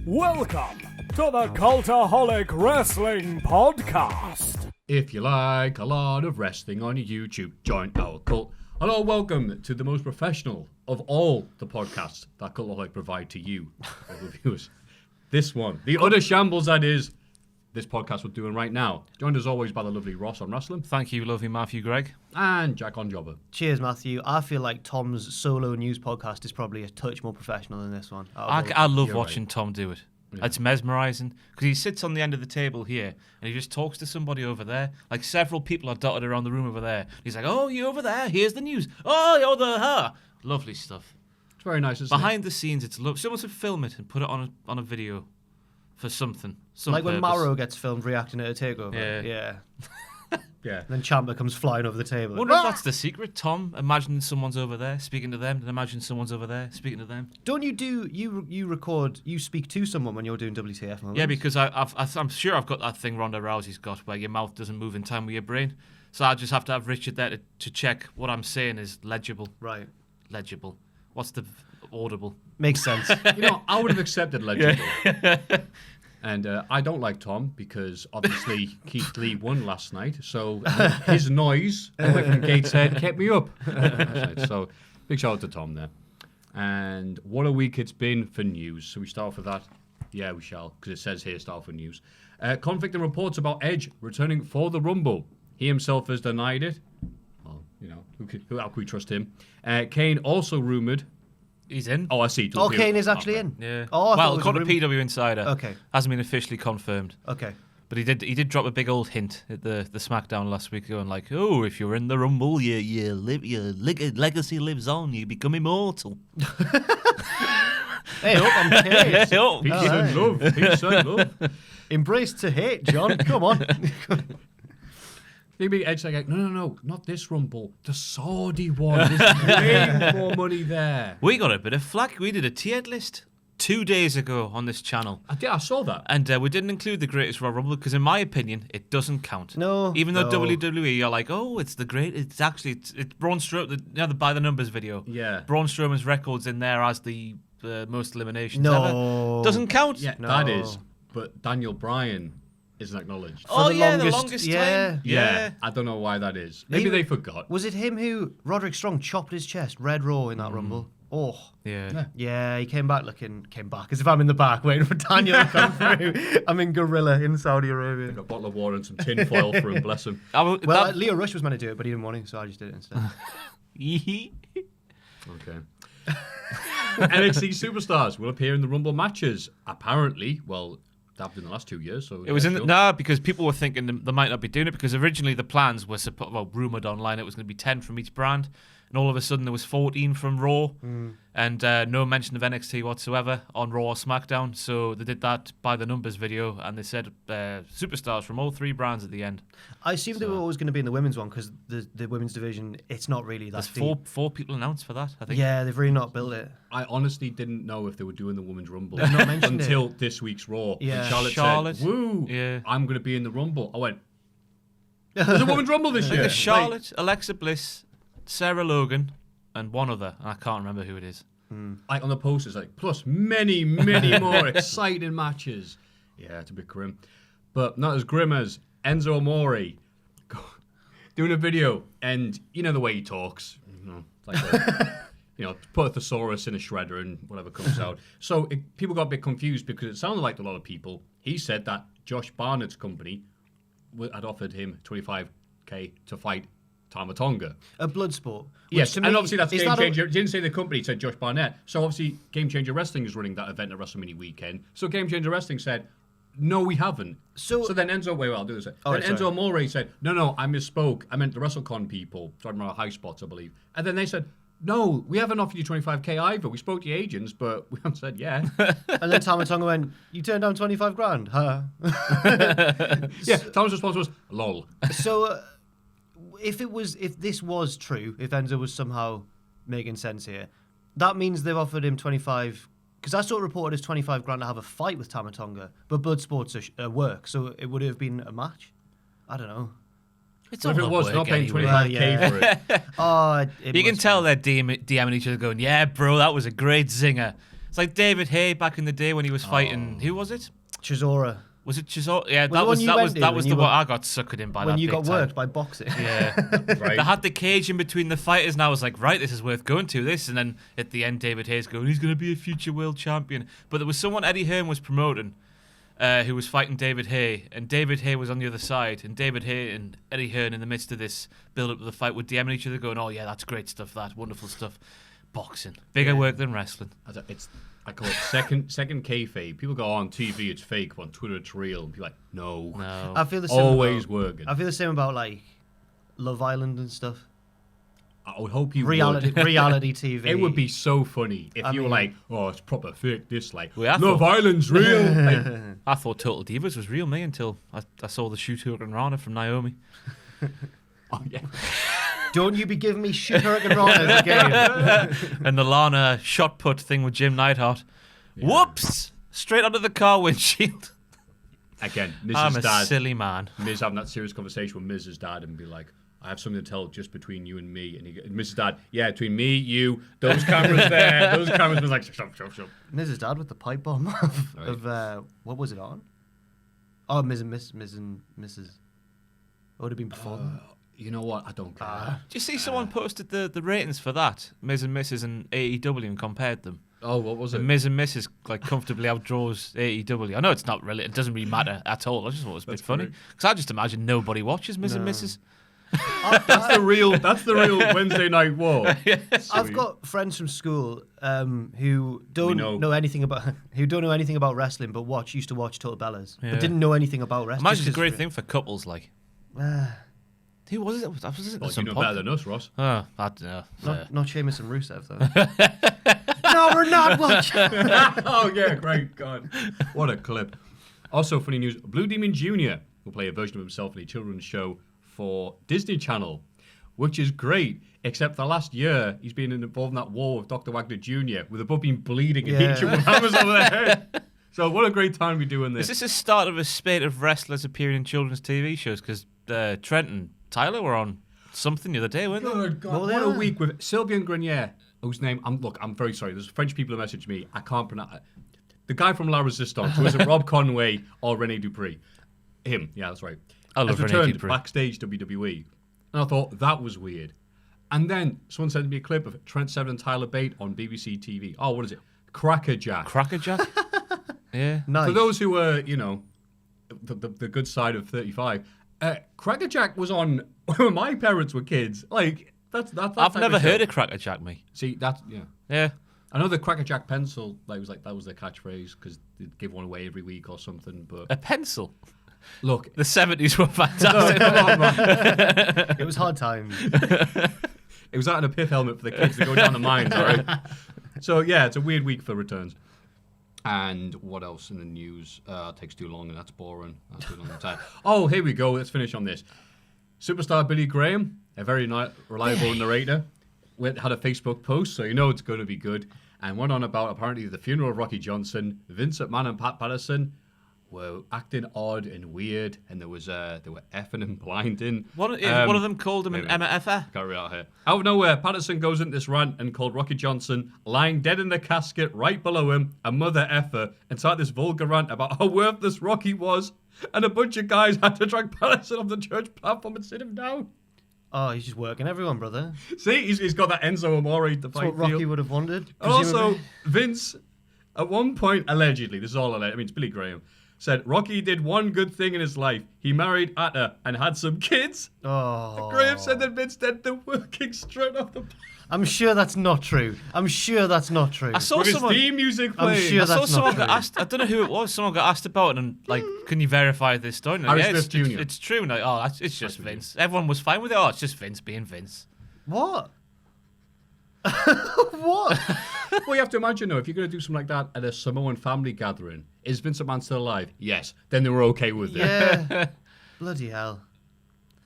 Welcome to the Cultaholic Wrestling Podcast. If you like a lot of wrestling on YouTube, join our cult. Hello, welcome to the most professional of all the podcasts that Cultaholic provide to you, all the viewers. This one, the utter shambles that is this podcast we're doing right now. Joined as always by the lovely Ross on Wrestling. Thank you, lovely Maffew, Greg. And Jack on Jobber. Cheers, Maffew. I feel like Tom's solo news podcast is probably a touch more professional than this one. I love watching right. Tom do it. Yeah. It's mesmerising because he sits on the end of the table here and he just talks to somebody over there. Like several people are dotted around the room over there. He's like, "Oh, you over there? Here's the news. Oh, you're the lovely stuff." It's very nice, isn't Behind the scenes, it's someone should film it and put it on a video for something. Like when Mauro gets filmed reacting at a takeover. Yeah. Yeah. Then Ciampa comes flying over the table. I wonder if that's the secret, Tom. Imagine someone's over there speaking to them, and imagine someone's over there speaking to them. Don't you record, you speak to someone when you're doing WTF moments? Yeah, because I'm sure I've got that thing Ronda Rousey's got where your mouth doesn't move in time with your brain. So I just have to have Richard there to check what I'm saying is legible. Right. Legible. What's the audible? Makes sense. I would have accepted legible. And I don't like Tom because obviously Keith Lee won last night. So his noise away from Gateshead kept me up. So big shout out to Tom there. And what a week it's been for news. So we start off with that. Yeah, we shall, because it says here start off with news. Conflicting reports about Edge returning for the Rumble. He himself has denied it. Well, how could we trust him? Kane also rumoured. He's in. Oh, I see. Oh, Kane is actually in. Yeah. Oh, well, according to PW Insider. Okay. Hasn't been officially confirmed. Okay. But he did drop a big old hint at the SmackDown last week, going like, "Oh, if you're in the Rumble, your legacy lives on. You become immortal." Hey, up, I'm Kane. Hey, up. Peace and love. Peace and love. Embrace to hate, John. Come on. Maybe Edge like, no, not this Rumble. The Saudi one. There's way more money there. We got a bit of flack. We did a tiered list 2 days ago on this channel. I saw that. And we didn't include the Greatest Royal Rumble because, in my opinion, it doesn't count. No. Even though no. WWE are like, oh, it's the great. It's actually it's Braun Strowman. The by the numbers video. Yeah. Braun Strowman's record's in there as the most eliminations No. ever. Doesn't count. Yeah, No. that is. But Daniel Bryan isn't acknowledged. Oh the yeah, the longest- longest yeah. time. Yeah. I don't know why that is. Maybe they forgot. Was it him who Roderick Strong chopped his chest red raw in that Rumble? Oh. Yeah. Yeah, he came back as if I'm in the back waiting for Daniel to come through. I'm in Gorilla in Saudi Arabia. A bottle of water and some tin foil for him, bless him. Well, Leo Rush was meant to do it, but he didn't want to, so I just did it instead. Okay. NXT superstars will appear in the Rumble matches. Apparently, well, that happened in the last 2 years. So it was because people were thinking they might not be doing it because originally the plans were rumored online it was going to be 10 from each brand, and all of a sudden there was 14 from Raw, and no mention of NXT whatsoever on Raw or SmackDown. So they did that by the numbers video, and they said superstars from all three brands at the end. I assumed they were always going to be in the women's one because the women's division, it's not really that There's deep. four people announced for that, I think. Yeah, they've really not built it. I honestly didn't know if they were doing the Women's Rumble They've not mentioned until this week's Raw. Yeah. And Charlotte. said, "Woo, Yeah. I'm going to be in the Rumble." I went, "There's a Women's Rumble this year." There's Charlotte, Alexa Bliss, Sarah Logan, and one other, and I can't remember who it is. Like on the posters, like plus many more exciting matches. Yeah, it's a bit grim, but not as grim as Enzo Amore doing a video, and you know the way he talks, like put a thesaurus in a shredder and whatever comes out. So people got a bit confused because it sounded like to a lot of people. He said that Josh Barnett's company had offered him $25,000 to fight Tama Tonga. A blood sport. Yes, and obviously that's Game Changer. He didn't say the company, it said Josh Barnett. So obviously Game Changer Wrestling is running that event at WrestleMania weekend. So Game Changer Wrestling said, no, we haven't. So then I'll do this. Enzo Amore said, no, I misspoke. I meant the WrestleCon people. Talking about high spots, I believe. And then they said, no, we haven't offered you $25,000 either. We spoke to the agents, but we haven't said yeah. And then Tama Tonga went, you turned down $25,000, huh? Yeah, Tom's response was, lol. So if this was true, if Enzo was somehow making sense here, that means they've offered him 25. Because I saw it reported as $25,000 to have a fight with Tama Tonga, but blood sports are work, so it would have been a match. I don't know. It's What if all it was work not paying anyway. $25,000 for it? Oh, You can tell they're DMing each other going, yeah, bro, that was a great zinger. It's like David Hay back in the day when he was fighting. Who was it? Chisora. Was it Chisora? Yeah, Was that was the one I got suckered in by. When that you big got time. worked by boxing. Yeah. Right. They had the cage in between the fighters, and I was like, right, this is worth going to. This, and then at the end, David Hayes going, he's going to be a future world champion. But there was someone Eddie Hearn was promoting, who was fighting David Hay, and David Hay was on the other side, and David Hay and Eddie Hearn in the midst of this build-up to the fight would DMing each other, going, "Oh yeah, that's great stuff. That wonderful stuff." Boxing, bigger work than wrestling. I call it second kayfabe. People go on TV, it's fake. But on Twitter, it's real. And be like, no. I feel the same. Always working. I feel the same about like Love Island and stuff. I would hope you Reality TV. It would be so funny if you were like, oh, it's proper fake. This like, Well, I Love thought- Island's real. Like, I thought Total Divas was real, me, until I saw the Shoot Hurricane Rana from Naomi. oh yeah. Don't you be giving me shit Hurricane Rana again. And the Lana shot put thing with Jim Neidhart. Whoops! Straight under the car windshield. Again, I'm Mrs. a Dad. silly man. Miz having that serious conversation with Mrs. Dad and be like, I have something to tell just between you and me. And Mrs. Dad, yeah, between me, you, those cameras there, those cameras. Was like, shut. Mrs. Dad with the pipe bomb of what was it on? Oh, Ms. and Mrs. What would have been before them? You know what? I don't care. Do you see someone posted the ratings for that? Ms. and Mrs. and AEW and compared them. Oh, what was it? And Ms. and Mrs. like comfortably outdraws AEW. I know it's not really, it doesn't really matter at all. I just thought it was a bit funny. Because I just imagine nobody watches Ms. and Mrs. That's the real Wednesday Night War. I've got friends from school who don't know anything about wrestling, but used to watch Total Bellas, but didn't know anything about wrestling. Imagine it's a great thing for couples, like. Who was it? Was it Well, some you know better than us, Ross. Oh, I don't know. Not Sheamus and Rusev though. No, we're not watching. Oh yeah, great God, what a clip. Also, funny news: Blue Demon Jr. will play a version of himself in a children's show for Disney Channel, which is great. Except the last year, he's been involved in that war with Dr. Wagner Jr. with the both being bleeding and each with hammers over their head. So what a great time we're doing this. Is this the start of a spate of wrestlers appearing in children's TV shows? Because Trent and Tyler were on something the other day, weren't they? Good God, what a week with Sylvian Grenier, whose name, I'm very sorry, there's French people who messaged me, I can't pronounce it. The guy from La Resistance, who isn't Rob Conway or Rene Dupree. Him, yeah, that's right. I love has Rene returned Dupree. backstage WWE. And I thought, that was weird. And then someone sent me a clip of Trent Seven and Tyler Bate on BBC TV. Oh, what is it? Crackerjack. Crackerjack? Yeah. Nice. For those who were, the good side of 35, Crackerjack was on when my parents were kids. Like, that's I've never heard of Crackerjack, me. See, that's, yeah. Yeah. I know the Crackerjack pencil, that was their catchphrase because they'd give one away every week or something. But A pencil? look, The 70s were fantastic. come on, man. It was hard times. It was that and a pith helmet for the kids to go down the mines, all right? So, yeah, it's a weird week for returns. And what else in the news? It takes too long and that's boring. That's too long a time. Oh, here we go. Let's finish on this. Superstar Billy Graham, a very reliable narrator, had a Facebook post, so you know it's going to be good, and went on about apparently the funeral of Rocky Johnson. Vince McMahon and Pat Patterson were acting odd and weird, and they were effing and blinding. One of them called him an maybe. MFR. Can't read out here. Out of nowhere, Patterson goes into this rant and called Rocky Johnson, lying dead in the casket right below him, a mother effer, and started this vulgar rant about how worthless Rocky was, and a bunch of guys had to drag Patterson off the church platform and sit him down. Oh, he's just working everyone, brother. See, he's got that Enzo Amore to That's fight what Rocky field. would have wanted. And also, presumably. Vince, at one point, allegedly, this is all alleged, I mean, it's Billy Graham, said Rocky did one good thing in his life. He married Atta and had some kids. Oh. Graham said that Vince did the working straight off the I'm sure that's not true. I saw with his someone. theme music I'm playing. sure I saw that's someone not got true. asked. I don't know who it was. Someone got asked about it and like, can you verify this story? And, Harry yeah, Smith Jr. It's true. And like, oh, it's just Vince. Everyone was fine with it. Oh, it's just Vince being Vince. What? What? Well, you have to imagine, though, if you're going to do something like that at a Samoan family gathering, is Vince McMahon still alive? Yes. Then they were okay with it. Yeah. Bloody hell.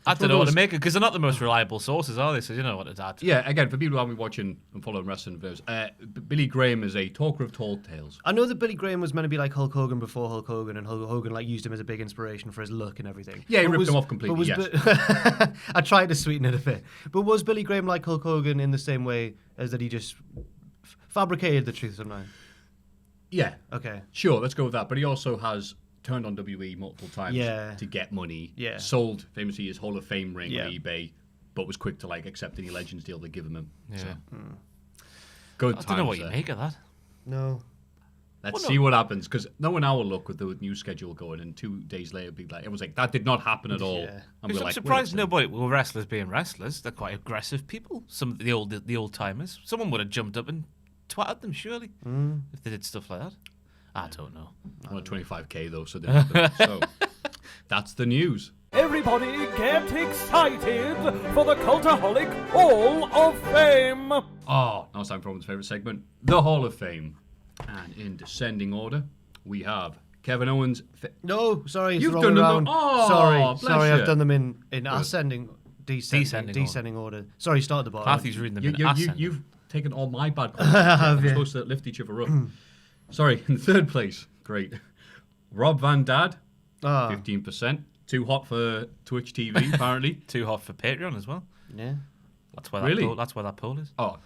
I don't know what to make it because they're not the most reliable sources, are they? So you know what to add. Yeah, again, for people who haven't been watching and following wrestling videos, Billy Graham is a talker of tall tales. I know that Billy Graham was meant to be like Hulk Hogan before Hulk Hogan, and Hulk Hogan like used him as a big inspiration for his look and everything. Yeah, he But ripped him off completely, yes. I tried to sweeten it a bit. But was Billy Graham like Hulk Hogan in the same way as that he just fabricated the truth somehow? Yeah. Okay. Sure, let's go with that. But he also has turned on WWE multiple times Yeah. to get money. Yeah. Sold famously his Hall of Fame ring Yeah. on eBay, but was quick to accept any Legends deal they give him. Yeah. So. Good I times. don't know what you there. make of that. No. Let's see what happens, because knowing our luck with the new schedule going, and 2 days later, be like, everyone's like, that did not happen at all. Yeah. And we're I'm like, surprised wait a nobody. Well, wrestlers being wrestlers, they're quite aggressive people. Some of the old timers. Someone would have jumped up and twatted them, surely, if they did stuff like that. I don't know. second. I want 25k though, so, so that's the news. Everybody get excited for the Cultaholic Hall of Fame! Oh, now it's time for everyone's favourite segment, the Hall of Fame. And in descending order, we have Kevin Owens. No, sorry, it's You've the done wrong them. way around. Oh, sorry, bless you. I've done them in ascending, descending order. Sorry, start at the bottom. Matthew's reading them in ascending. You've taken all my bad comments. We're supposed to lift each other up. Sorry, in third place, great. Rob Van Dad, 15%. Too hot for Twitch TV, apparently. Too hot for Patreon as well. Yeah. That's where Really? that's where that poll is. Oh,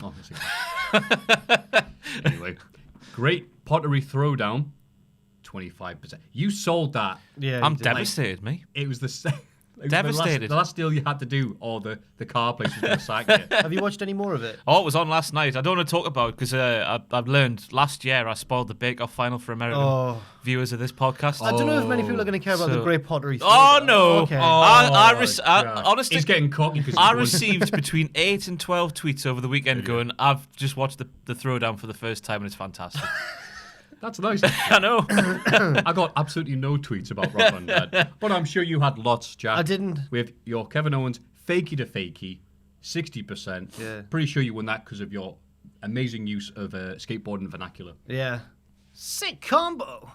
anyway, great pottery throwdown, 25%. You sold that. Yeah. I'm you did. devastated, me. It was the same. Devastated. The last deal you had to do, or the car place was going to sack you. Have you watched any more of it? Oh, it was on last night. I don't want to talk about it because I've learned last year I spoiled the bake-off final for American viewers of this podcast. I don't know if many people are going to care about the So- great pottery. Oh throwdown. no! Okay. Honestly, He's getting cocky because I received between 8 and 12 tweets over the weekend going, I've just watched the throwdown for the first time and it's fantastic. That's nice. I know. I got absolutely no tweets about Rob Van Dad, but I'm sure you had lots, Jack. I didn't. With your Kevin Owens fakey to fakey, 60%. Yeah. Pretty sure you won that because of your amazing use of skateboarding vernacular. Yeah. Sick combo.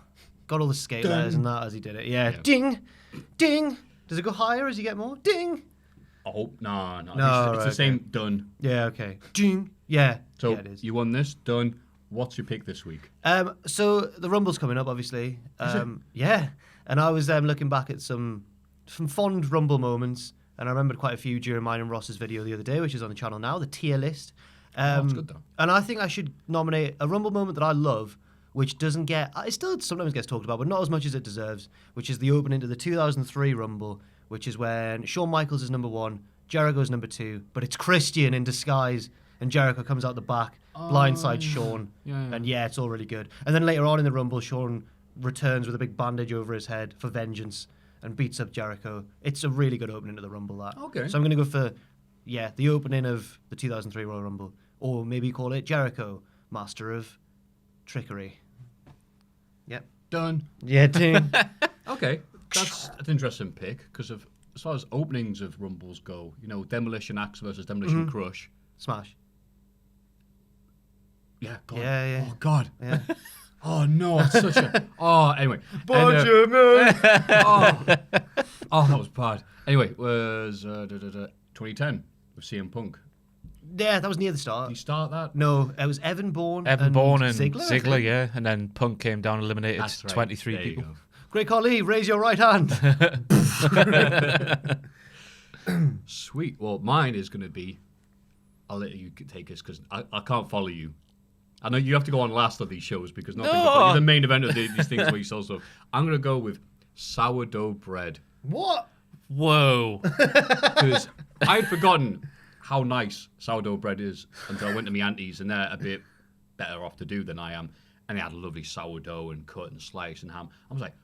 Got all the skate letters and that as he did it. Yeah. Yeah. Ding. Ding. Does it go higher as you get more? Ding. I hope. No. No, It's right, the same. Done. Yeah, okay. Ding. Yeah. So yeah, it is. you won this. Done. What's your pick this week? So the Rumble's coming up, obviously. Yeah. And I was looking back at some fond Rumble moments, and I remembered quite a few during mine and Ross's video the other day, which is on the channel now, the tier list. That's good, though. And I think I should nominate a Rumble moment that I love, which doesn't get... It still sometimes gets talked about, but not as much as it deserves, which is the opening to the 2003 Rumble, which is when Shawn Michaels is number 1, Jericho's number 2, but it's Christian in disguise, and Jericho comes out the back, blindsides Shawn, and it's all really good. And then later on in the Rumble, Shawn returns with a big bandage over his head for vengeance and beats up Jericho. It's a really good opening to the Rumble, that. Okay. So I'm going to go for, the opening of the 2003 Royal Rumble, or maybe call it Jericho, Master of Trickery. Yep. Done. Yeah, ding. Okay. That's an interesting pick because of as far as openings of Rumbles go, Demolition Axe versus Demolition Crush. Smash. Yeah. God. Yeah. Oh God. Yeah. Oh no, it's such a. Oh, anyway. Benjamin! Oh, that was bad. Anyway, it was 2010 with CM Punk. Yeah, that was near the Did start. you start that? No, it was Evan Bourne. Evan Bourne and Ziggler. I Ziggler, think. yeah. And then Punk came down and eliminated That's right. 23 There you people. go. Great Khali, raise your right hand. Sweet. Well, mine is going to be. I'll let you take this because I can't follow you. I know you have to go on last of these shows because nothing but you're the main event of these things where you sell stuff. I'm going to go with sourdough bread What? Whoa. because I had forgotten how nice sourdough bread is until I went to my auntie's and they're a bit better off to do than I am. And they had lovely sourdough and cut and slice and ham. I was like,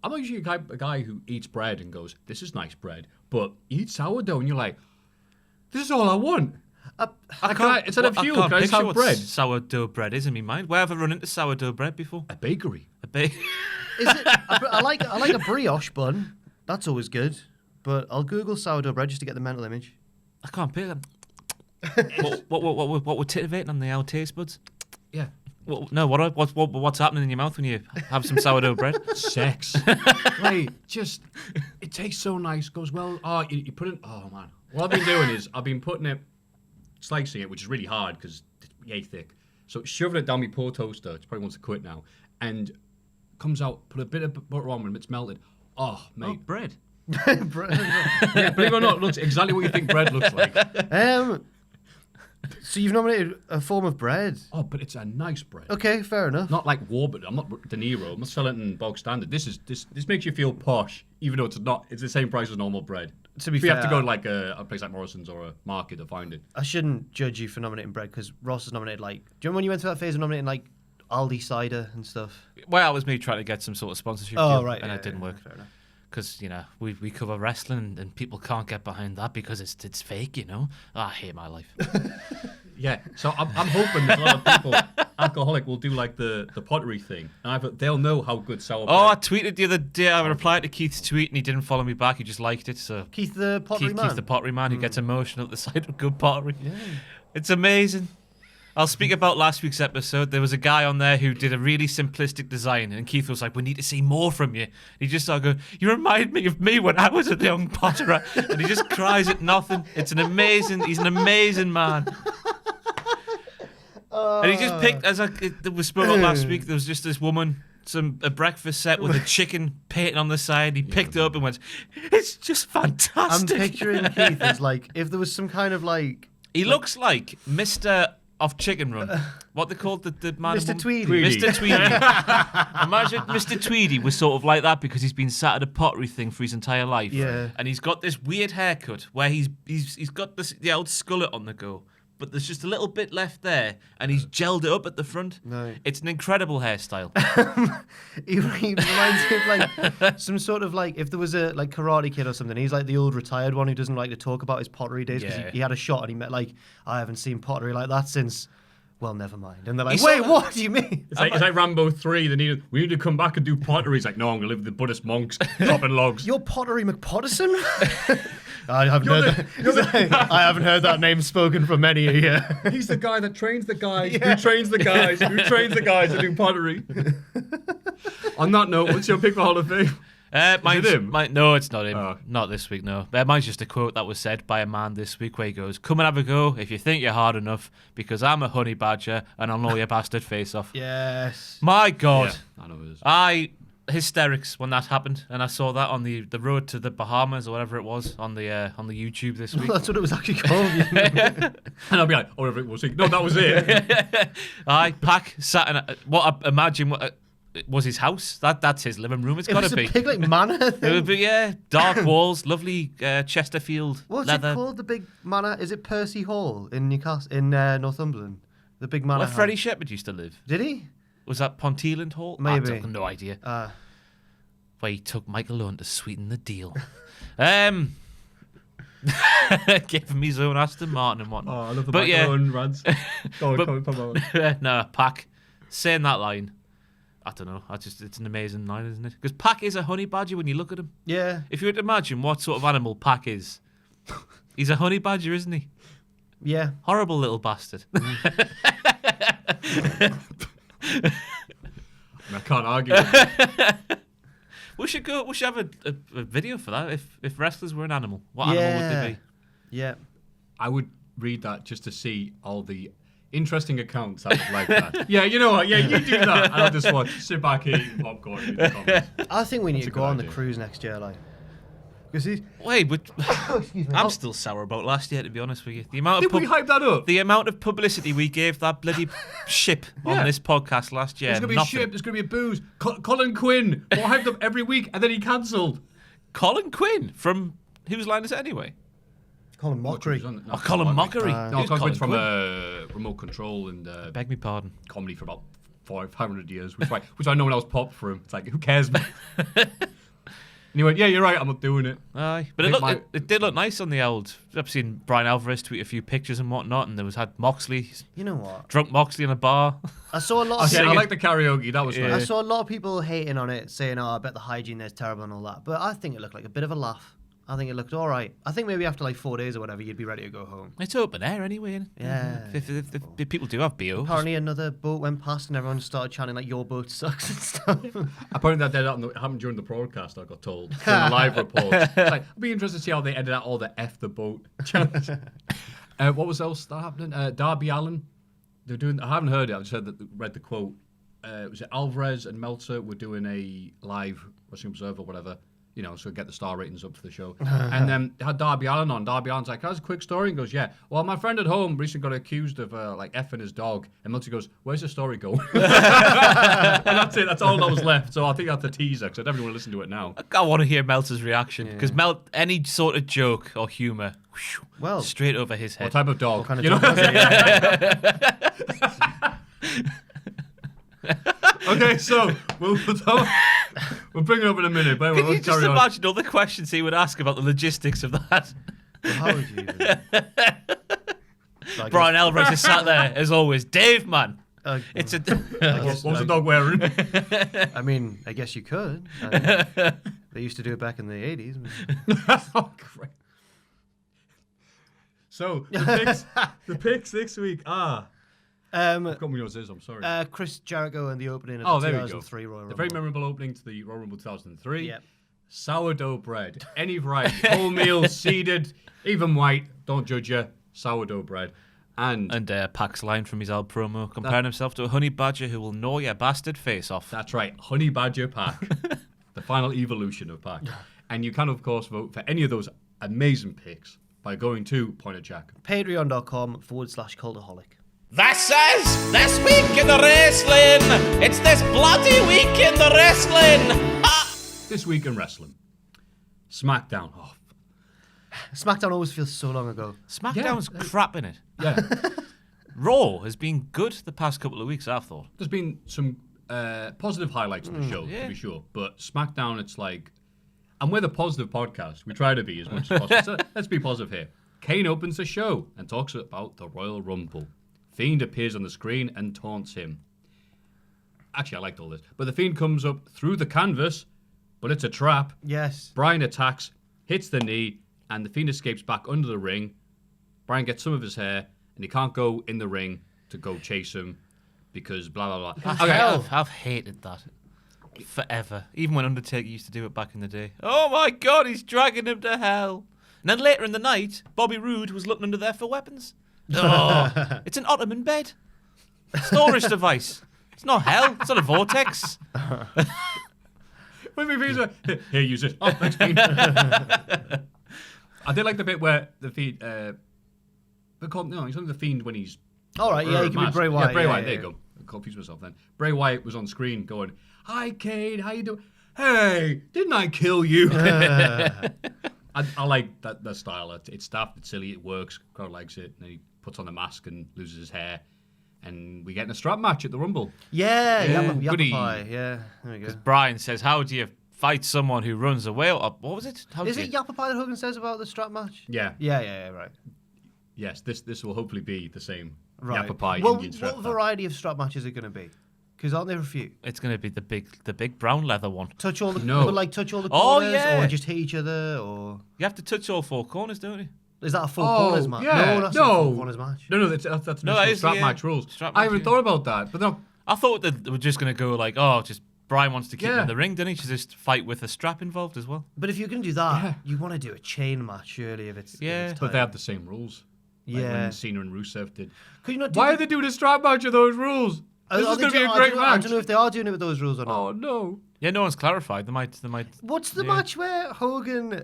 I'm not usually a guy who eats bread and goes, this is nice bread. But you eat sourdough and you're like, this is all I want. Instead of fuel, can I just picture have what bread? sourdough bread is in my mind. Where have I run into sourdough bread before? A bakery. Is it? I like a brioche bun. That's always good. But I'll Google sourdough bread just to get the mental image. I can't pick them. what we're titivating on the our taste buds? Yeah. What's happening in your mouth when you have some sourdough bread? Sex. Right. Just, it tastes so nice. Goes well. Oh, you put it. Oh, man. What I've been doing is I've been putting it, slicing it, which is really hard because it's yay thick. So shoving it down my poor toaster, which probably wants to quit now, and comes out, put a bit of butter on when it's melted. Oh, mate. Bread. Yeah, believe it or not, it looks exactly what you think bread looks like. So you've nominated a form of bread. Oh, but it's a nice bread. Okay, fair enough. Not like Warburton. I'm not De Niro. I'm not selling it in bog standard. This makes you feel posh, even though it's not. It's the same price as normal bread. To be fair, fair, you have to go to like a place like Morrison's or a market to find it. I shouldn't judge you for nominating bread because Ross has nominated like. Do you remember when you went through that phase of nominating like Aldi cider and stuff? Well, it was me trying to get some sort of sponsorship Oh deal, right, and it didn't work. Fair enough. Because, you know, we cover wrestling and people can't get behind that because it's fake, you know? Oh, I hate my life. Yeah, so I'm hoping that a lot of people, alcoholic, will do like the pottery thing. And they'll know how good sour bread. Oh, I tweeted the other day. I replied to Keith's tweet and he didn't follow me back. He just liked it. So Keith the pottery man. Keith the pottery man who gets emotional at the sight of good pottery. Yeah. It's amazing. I'll speak about last week's episode. There was a guy on there who did a really simplistic design, and Keith was like, "We need to see more from you." He just started going, "You remind me of me when I was a young potterer," and he just cries at nothing. He's an amazing man. And he just picked, it was spoken about last week, there was just this woman, a breakfast set with a chicken painting on the side. He picked it up and went, "It's just fantastic." I'm picturing Keith as like, if there was some kind of like... He looks like Mr. of Chicken Run. What they called the man? Mr. Tweedy. Mr. Tweedy. Imagine Mr. Tweedy was sort of like that because he's been sat at a pottery thing for his entire life. Yeah. And he's got this weird haircut where he's got the old skullet on the go, but there's just a little bit left there, and he's gelled it up at the front. No. It's an incredible hairstyle. He reminds me of like some sort of like, if there was a like Karate Kid or something, he's like the old retired one who doesn't like to talk about his pottery days because Yeah. he had a shot and he met like, I haven't seen pottery like that since, well, never mind. And they're like, He's wait, sort of- what do you mean? It's like Rambo 3. We need to come back and do pottery. He's like, no, I'm going to live with the Buddhist monks, chopping logs. You're Pottery McPotterson? I haven't heard that name spoken from many a year. He's the guy that trains the guys, who trains the guys to do pottery. On that note, what's your pick for Hall of Fame? Mine's, it him? No, it's not him. Oh. Not this week, no. Mine's just a quote that was said by a man this week where he goes, "Come and have a go if you think you're hard enough, because I'm a honey badger and I'll know your bastard face off." Yes. My God. Yeah, I know it is. Hysterics when that happened, and I saw that on the road to the Bahamas or whatever it was on the YouTube this week. That's what it was actually called. And I'll be like, oh, whatever it was. No, that was it. Pac sat in what I imagine was his house. That's his living room. It's It got was to a be. big like manor It thing. would be, yeah, dark walls, lovely Chesterfield What's leather. it called? The big manor? Is it Percy Hall in Newcastle, in Northumberland? The big manor. Where house. Freddie Shepherd used to live. Did he? Was that Ponteland Hall? Maybe. I've no idea. Where he took Michael Owen to sweeten the deal. Gave him his own Aston Martin and whatnot. Oh, I love the But yeah. own rants. Go on, come on. No, Pac saying that line. I don't know. It's an amazing line, isn't it? Because Pac is a honey badger when you look at him. Yeah. If you were to imagine what sort of animal Pac is, he's a honey badger, isn't he? Yeah. Horrible little bastard. I can't argue with that. We should have a video for that. If wrestlers were an animal, what animal would they be? Yeah. I would read that just to see all the interesting accounts I would like that. Yeah, you know what? Yeah, you do that. And I'll just sit back here, eat popcorn, read the comments. I think we need to a go good on the idea. cruise next year, like. Because he's... Wait, but Excuse me. I'm still sour about last year, to be honest with you. The amount of Did we hype that up? the amount of publicity we gave that bloody ship Yeah. on this podcast last year. There's going to be nothing. a ship, there's going to be a booze. Colin Quinn, more hyped up every week, and then he cancelled. Colin Quinn from whose line is it anyway? Colin Mockery. Colin Mockery. No, Who's Colin Quinn's from Quinn? Remote Control and Beg me pardon. comedy for about 500 years, which I know when I was popped for him. It's like, who cares? And he went, yeah, you're right, I'm not doing it. Aye, but it did look nice on the old. I've seen Brian Alvarez tweet a few pictures and whatnot, and there had Moxley, You know what? drunk Moxley in a bar. I saw a lot of... Okay, I like the karaoke, that was Yeah. I nice. saw a lot of people hating on it, saying, "Oh, I bet the hygiene there's terrible and all that." But I think it looked like a bit of a laugh. I think it looked all right. I think maybe after like 4 days or whatever, you'd be ready to go home. It's open air anyway. Isn't it? Yeah. If people do have BO. Apparently, another boat went past and everyone started chanting like "Your boat sucks" and stuff. Apparently that happened during the broadcast, I got told. During the live report. It's like, I'd be interested to see how they edit out all the F the boat chants. What was else that happening? Darby Allin. They're doing. I haven't heard it. I just read the quote. Was it Alvarez and Meltzer were doing a live Wrestling Observer, whatever. so get the star ratings up for the show. And then they had Darby Allin on. Darby Allin's like, "That's a quick story." And goes, "Yeah, well, my friend at home recently got accused of effing his dog." And Meltzer goes, "Where's the story going?" And that's it. That's all that was left. So I think that's a teaser, because I definitely want to listen to it now. I want to hear Meltzer's reaction, because any sort of joke or humour, straight over his head. What type of dog? What kind of dog was it? Okay, so we'll bring it up in a minute. But Can we'll you just carry on. imagine all the questions he would ask about the logistics of that? Well, how would you even? Brian Alvarez is sat there, as always. Dave, man. It's a... What was the dog wearing? I mean, I guess you could. They used to do it back in the 80s. Oh, great. So, the picks this week are... I forgot what yours is, I'm sorry. Chris Jericho and the opening of the 2003 Royal Rumble. The very memorable opening to the Royal Rumble 2003. Yep. Sourdough bread. Any variety. Wholemeal, seeded, even white. Don't judge you. Sourdough bread. And Pac's line from his old promo, comparing himself to a honey badger who will gnaw your bastard face off. That's right. Honey Badger Pac. The final evolution of Pac. And you can, of course, vote for any of those amazing picks by going to Point of Jack. Patreon.com/Cultaholic. This is This Week in the Wrestling. It's this bloody week in the wrestling. This week in wrestling. SmackDown. Oh, SmackDown always feels so long ago. SmackDown's crap in it. yeah. Raw has been good the past couple of weeks, I've thought. There's been some positive highlights in the show, to be sure. But SmackDown, it's like... And we're the positive podcast. We try to be as much as possible. So let's be positive here. Kane opens the show and talks about the Royal Rumble. Fiend appears on the screen and taunts him. Actually, I liked all this. But the Fiend comes up through the canvas, but it's a trap. Yes. Bryan attacks, hits the knee, and the Fiend escapes back under the ring. Bryan gets some of his hair, and he can't go in the ring to go chase him because blah, blah, blah. Okay, I've hated that forever. Even when Undertaker used to do it back in the day. Oh my God, he's dragging him to hell. And then later in the night, Bobby Roode was looking under there for weapons. Oh, it's an Ottoman bed. Storage device. It's not hell. It's not a vortex. Here, use it. Oh, thanks, Fiend. I did like the bit where the Fiend... he's only the Fiend when he's... All right, yeah, he can be Bray Wyatt. Yeah, Bray Wyatt, there you go. I confused myself then. Bray Wyatt was on screen going, "Hi, Kane, how you doing? Hey, didn't I kill you?" I like that style. It's daft, it's silly, it works. Crowd likes it. And then he puts on the mask and loses his hair. And we get in a strap match at the Rumble. Yeah. Goody. Pie. Yeah, there we go. Brian says, how do you fight someone who runs away? Or, what was it? Is it Yappa Pie that Hogan says about the strap match? Yeah. Yeah, right. Yes, this will hopefully be the same. Right. Yappa Pie Well, Indian strap what match. variety of strap matches are going to be? Because aren't there a few? It's going to be the big brown leather one. Touch all the touch all the Oh, corners, yeah. or just hit each other, or You have to touch all four corners, don't you? is that a full corners match? Yeah. No, that's not a full corners match. No, that's No, traditional that is strap the, match rules. strap I match, haven't yeah. thought about that, but no. I thought that they were just going to go like, just Brian wants to keep him Yeah. in the ring, didn't he? Should just fight with a strap involved as well. But if you're going to do that, you want to do a chain match, surely, if it's Yeah. if it's But they time. have the same rules. Like Yeah. when Cena and Rusev did. Could you not do Why the- are they doing a strap match of those rules? This is going to be a great I match. don't know if they are doing it with those rules or not. Oh, no. Yeah, no one's clarified. They might. What's the Yeah. match where Hogan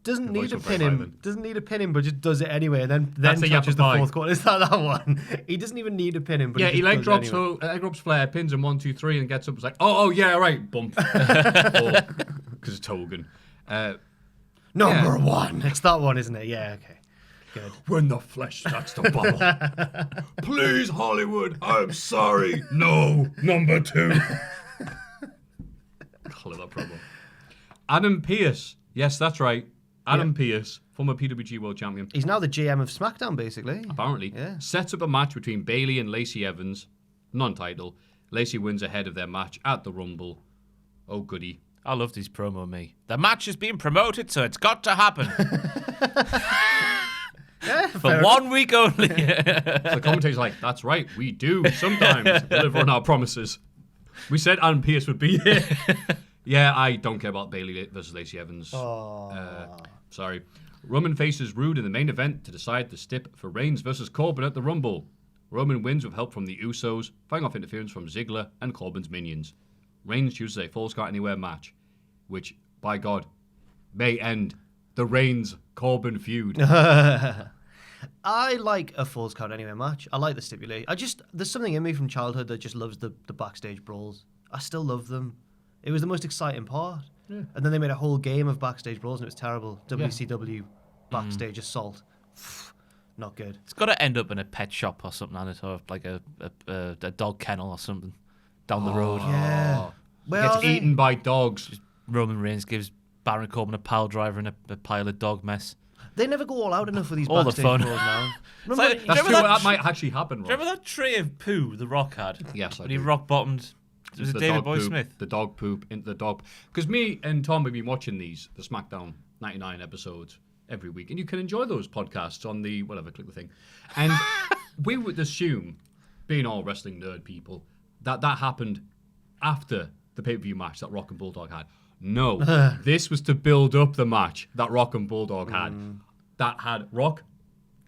doesn't need voice to of pin Bray him, Wyatt. doesn't need to pin him, but just does it anyway, and then That's the touches Yappa the Pie. fourth corner? Is that one? He doesn't even need to pin him, but Yeah, he just leg does drops, it anyway. leg drops Flair, pins him 1, 2, 3, and gets up. It's like, oh yeah, right, bump. Because it's Hogan. Number one. It's that one, isn't it? Yeah, okay. Good. When the flesh starts to bubble. Please, Hollywood, I'm sorry. No, number 2. Call it that promo. Adam Pearce. Yes, that's right. Adam Pearce, former PWG World Champion. He's now the GM of SmackDown, basically. Apparently, Yeah. sets up a match between Bayley and Lacey Evans, non-title. Lacey wins ahead of their match at the Rumble. Oh, goody. I love these promo me. The match is being promoted, so it's got to happen. For 1 week only. The commentator's like, that's right, we do sometimes deliver on our promises. We said Adam Pearce would be here. Yeah, I don't care about Bayley versus Lacey Evans. Sorry. Roman faces Rude in the main event to decide the stip for Reigns versus Corbin at the Rumble. Roman wins with help from the Usos, fighting off interference from Ziggler and Corbin's minions. Reigns chooses a Falls Count Anywhere match. which, by God, may end the Reigns-Corbin feud. I like a Falls Count Anywhere match. I like the stipulation. There's something in me from childhood that just loves the backstage brawls. I still love them. It was the most exciting part. Yeah. And then they made a whole game of backstage brawls and it was terrible. WCW backstage assault. Not good. It's got to end up in a pet shop or something, or like a dog kennel or something down the road. Yeah. Gets eaten by dogs. Roman Reigns gives Baron Corbin a pile driver and a pile of dog mess. They never go all out enough for these All the backstage fun. brawls now. Like, That's true. That might actually happen. Do you remember that tray of poo The Rock had? Yes, I when do. he rock bottomed. Was it David Boy Smith? The dog poop into the dog. Because me and Tom have been watching the SmackDown 99 episodes every week, and you can enjoy those podcasts on the click the thing. And we would assume, being all wrestling nerd people, that happened after the pay-per-view match that Rock and Bulldog had. No, this was to build up the match that Rock and Bulldog had. That had Rock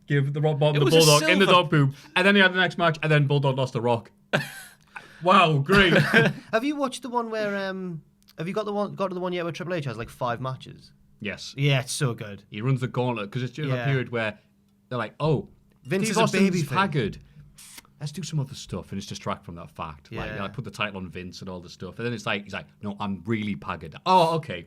give the Rock bottom the Bulldog in the dog poop, and then he had the next match, and then Bulldog lost to Rock. Wow, great. Have you watched the one where have you got to the one yet where Triple H has like 5 matches? Yes. Yeah, it's so good. He runs the gauntlet because it's during a period where they're like, oh, Vince Steve is a Austin's baby face. haggard. Let's do some other stuff and it's distract from that fact. Yeah. Like, put the title on Vince and all this stuff. And then he's like, no, I'm really haggard. Oh, okay.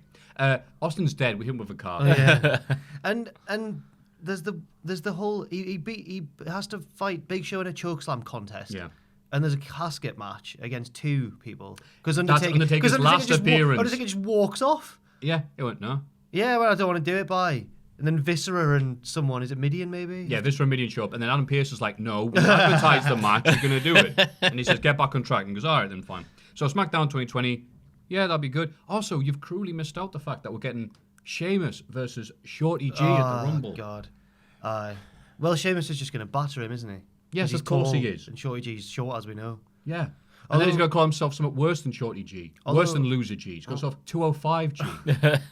Austin's dead. We hit him with a car. Oh, yeah. and there's the whole he has to fight Big Show in a chokeslam contest. Yeah. And there's a casket match against 2 people because Undertaker's last appearance. Undertaker just walks off. Yeah, he went, no. Yeah, well, I don't want to do it. Bye. And then Viscera and someone, is it Midian maybe? Yeah, Viscera and Midian show up. And then Adam Pearce is like, no, we advertised the match. You're going to do it. And he says, get back on track. And he goes, all right, then fine. So SmackDown 2020, yeah, that'll be good. Also, you've cruelly missed out the fact that we're getting Sheamus versus Shorty G at the Rumble. Oh, God. Well, Sheamus is just going to batter him, isn't he? Yes, of course he is. And Shorty G's short, as we know. Yeah. And then he's going to call himself something worse than Shorty G. Worse than Loser G. He's got himself 205 G.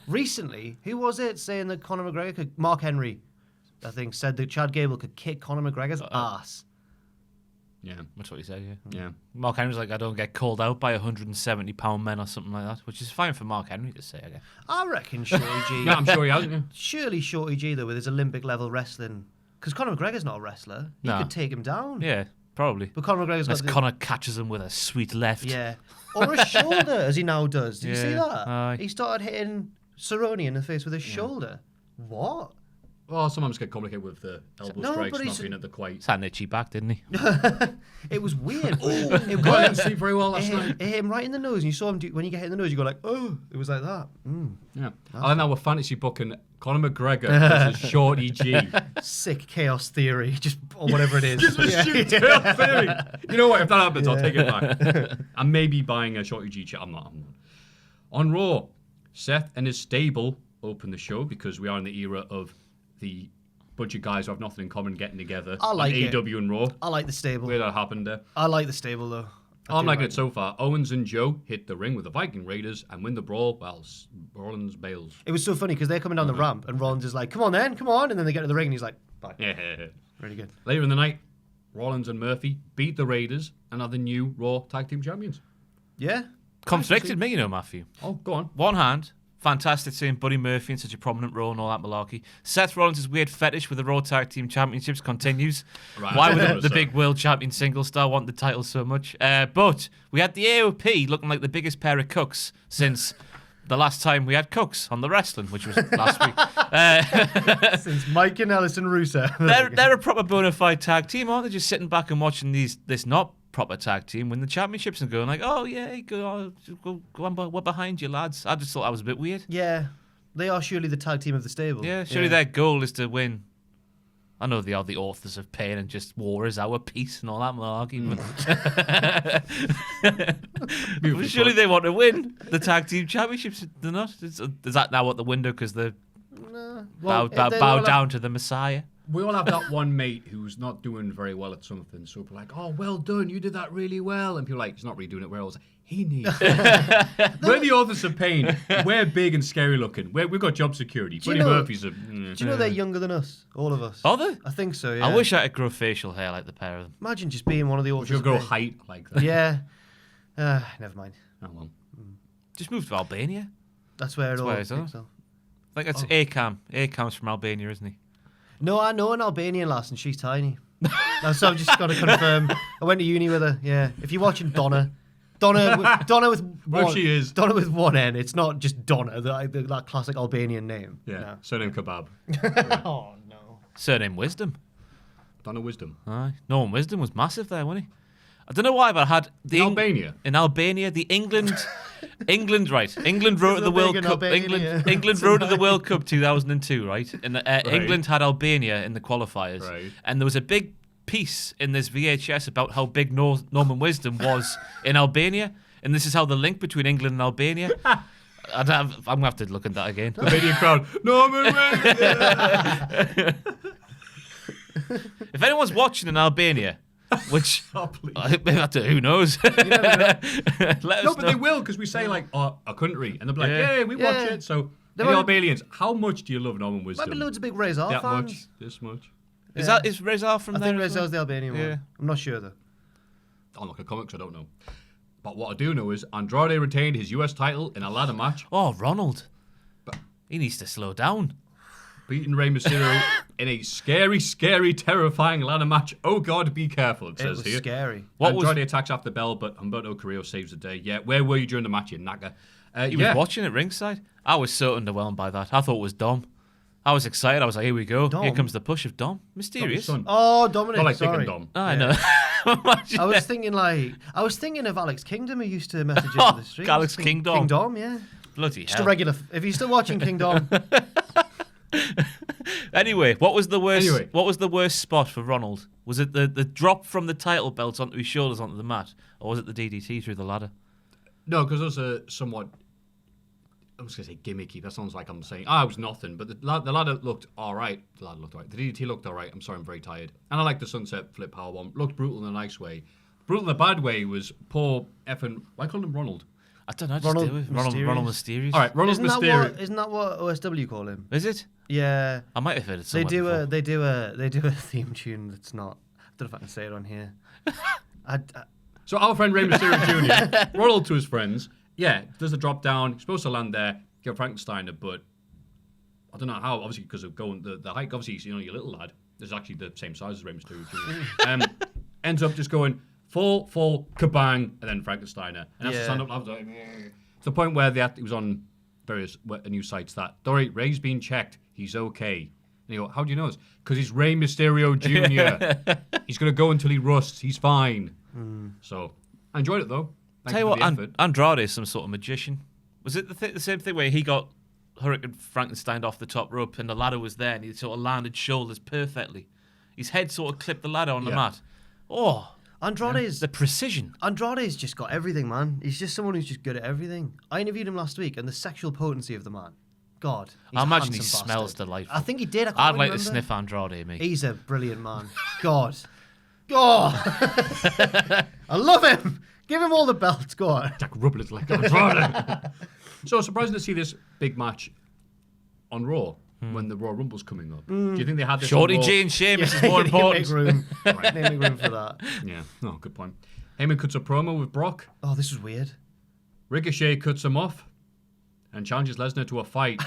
Recently, who was it saying that Conor McGregor could... Mark Henry, I think, said that Chad Gable could kick Conor McGregor's ass. Yeah. That's what he said, yeah. Yeah. Mark Henry's like, I don't get called out by 170-pound men or something like that, which is fine for Mark Henry to say, I guess. I reckon Shorty G... Yeah, I'm sure he hasn't. Yeah. Surely Shorty G, though, with his Olympic-level wrestling... Because Conor McGregor's not a wrestler. He could take him down. Yeah, probably. But Conor McGregor's got... Conor catches him with a sweet left. Yeah. Or a shoulder, as he now does. Did you see that? Aye. He started hitting Cerrone in the face with his shoulder. What? Well, sometimes get complicated with the elbow strikes not being at the quite... He's had an itchy back, didn't he? It was weird. I didn't sleep very well last night. It hit him right in the nose. And you saw him when you get hit in the nose, you go like, oh, it was like that. Yeah. I know we're fantasy booking Conor McGregor versus Shorty G. Sick chaos theory, just or whatever it is. Just a shoot tail theory. You know what? If that happens, I'll take it back. I'm maybe buying a Shorty G. I'm not. On Raw, Seth and his stable open the show because we are in the era of the bunch of guys who have nothing in common getting together. I like on it. AEW and Raw. I like the stable. Where that happened there. I like the stable though. I'm liking it so far. Owens and Joe hit the ring with the Viking Raiders and win the brawl while Rollins bails. It was so funny because they're coming down the ramp and Rollins is like, come on then, come on. And then they get to the ring and he's like, bye. Yeah. Really good. Later in the night, Rollins and Murphy beat the Raiders and are the new Raw Tag Team Champions. Yeah. Conflicted me, Maffew. Oh, go on. One hand, fantastic seeing Buddy Murphy in such a prominent role and all that malarkey. Seth Rollins' weird fetish with the Raw Tag Team Championships continues. Right, Why would the big world champion single star want the title so much? But we had the AOP looking like the biggest pair of cooks since the last time we had cooks on the wrestling, which was last week. Since Mike and Ellison Russo. They're a proper bona fide tag team, aren't they? Just sitting back and watching this not proper tag team win the championships and going like, oh yeah, go on, we're behind you lads. I just thought that was a bit weird. Yeah. They are surely the tag team of the stable. Yeah, surely their goal is to win. I know they are the authors of pain and just war is our peace and all that malarkey. But surely they want to win the tag team championships. They're not. Is that now at the window because they're bow down to the Messiah? We all have that one mate who's not doing very well at something, so we're like, oh, well done, you did that really well. And people are like, he's not really doing it well. He needs it. We're the authors of pain. We're big and scary looking. We've got job security. Buddy Murphy's a... Do you know they're younger than us? All of us. Are they? I think so, yeah. I wish I could grow facial hair like the pair of them. Imagine just being one of the authors. You'll of grow pain. height like that. Yeah. Never mind. Oh, well. Just moved to Albania. That's where it all where it's kicks at. off. I think it's Akam. Akam's from Albania, isn't he? No, I know an Albanian lass and she's tiny. So I've just got to confirm. I went to uni with her. Yeah. If you're watching Donna with Where one, she is. Donna with one N. It's not just Donna, that classic Albanian name. Yeah. No. Surname Kebab. Oh no. Surname Wisdom. Donna Wisdom. Aye. Norman Wisdom was massive there, wasn't he? I don't know why, but I had the Albania. In Albania, the England, right? England wrote to the World Cup. England wrote to the World Cup 2002, right? And England had Albania in the qualifiers, Right. and there was a big piece in this VHS about how big Norman Wisdom was in Albania, and this is how the link between England and Albania. I'm gonna have to look at that again. Albanian crowd. Norman Wisdom. If anyone's watching in Albania, which Oh, please. who knows? Let us No, but know. they will, because we say, like, a country, and they'll be like, Yeah. yeah, we watch Yeah. it. So, There the might- Albanians, how much do you love Norman Wisdom? Might be loads of big Razor That fans. much? This much? Is Reza from I there? think as well? Razor's the Albanian Yeah. one. I'm not sure though. I'm like a comics, I don't know. But what I do know is Andrade retained his US title in a ladder match, Oh, Ronald. He needs to slow down. beating Rey Mysterio in a scary, scary, terrifying ladder match. Oh God, be careful, it It says was here. scary. What was- Andrade attacks after the bell, but Humberto Carrillo saves the day. Yeah, where were you during the match, you knacker? He was watching at ringside. I was so underwhelmed by that. I thought it was Dom. I was excited. I was like, here we go. Here Dom? comes the push of Dom. Mysterious. Son. Oh, Dominic. Not like Dick sorry. and Dom. Oh, I know. I was thinking of Alex Kingdom, who used to message into the stream. Alex Kingdom. Kingdom, yeah. Bloody Just hell. a regular. If you're still watching Kingdom, Anyway, what was the worst? Anyway. What was the worst spot for Ronald? Was it the drop from the title belt onto his shoulders onto the mat, or was it the DDT through the ladder? No, because those are somewhat, I was going to say gimmicky. That sounds like I'm saying, it was nothing. But the ladder looked all right. The ladder looked all right. The DDT looked all right. I'm sorry, I'm very tired. And I like the sunset flip powerbomb. Looked brutal in a nice way. Brutal in a bad way was poor effing, why call him Ronald? I don't know. Just Ronald do it. Mysterious. Ronald Mysterious. All right, Ronald Mysterio. isn't that what OSW call him? Is it? Yeah. I might have heard it They somewhere do before. they do a theme tune that's not. I don't know if I can say it on here. So our friend Rey Mysterio Jr., Ronald to his friends, does the drop down, he's supposed to land there, get Frankensteiner, but I don't know how, obviously because of going the height, obviously, your little lad is actually the same size as Rey Mysterio Jr. Ends up just going full, kabang, and then Frankensteiner. And that's the stand up, I was like, to the point where it was on various news sites that, Dory, Ray's being checked, he's okay. And you go, how do you know this? Because he's Rey Mysterio Jr. He's going to go until he rusts, he's fine. So, I enjoyed it though. Tell you what, Andrade is some sort of magician. Was it the same thing where he got Hurricane Frankenstein off the top rope and the ladder was there and he sort of landed shoulders perfectly? His head sort of clipped the ladder on the mat. Oh, Andrade's the precision. Andrade's just got everything, man. He's just someone who's just good at everything. I interviewed him last week, and the sexual potency of the man. God, he's I a imagine he handsome smells bastard. delightful. I think he did. I'd like to remember. sniff Andrade, mate. He's a brilliant man. God. I love him. Give him all the belts. Go on. Jack rubbing his leg on. So surprising to see this big match on Raw when the Royal Rumble's coming up. Do you think they had this Shorty on Raw? G and Sheamus is You more need to important. Make room. Right. Make room for that. Yeah, no, good point. Heyman cuts a promo with Brock. Oh, this was weird. Ricochet cuts him off and challenges Lesnar to a fight.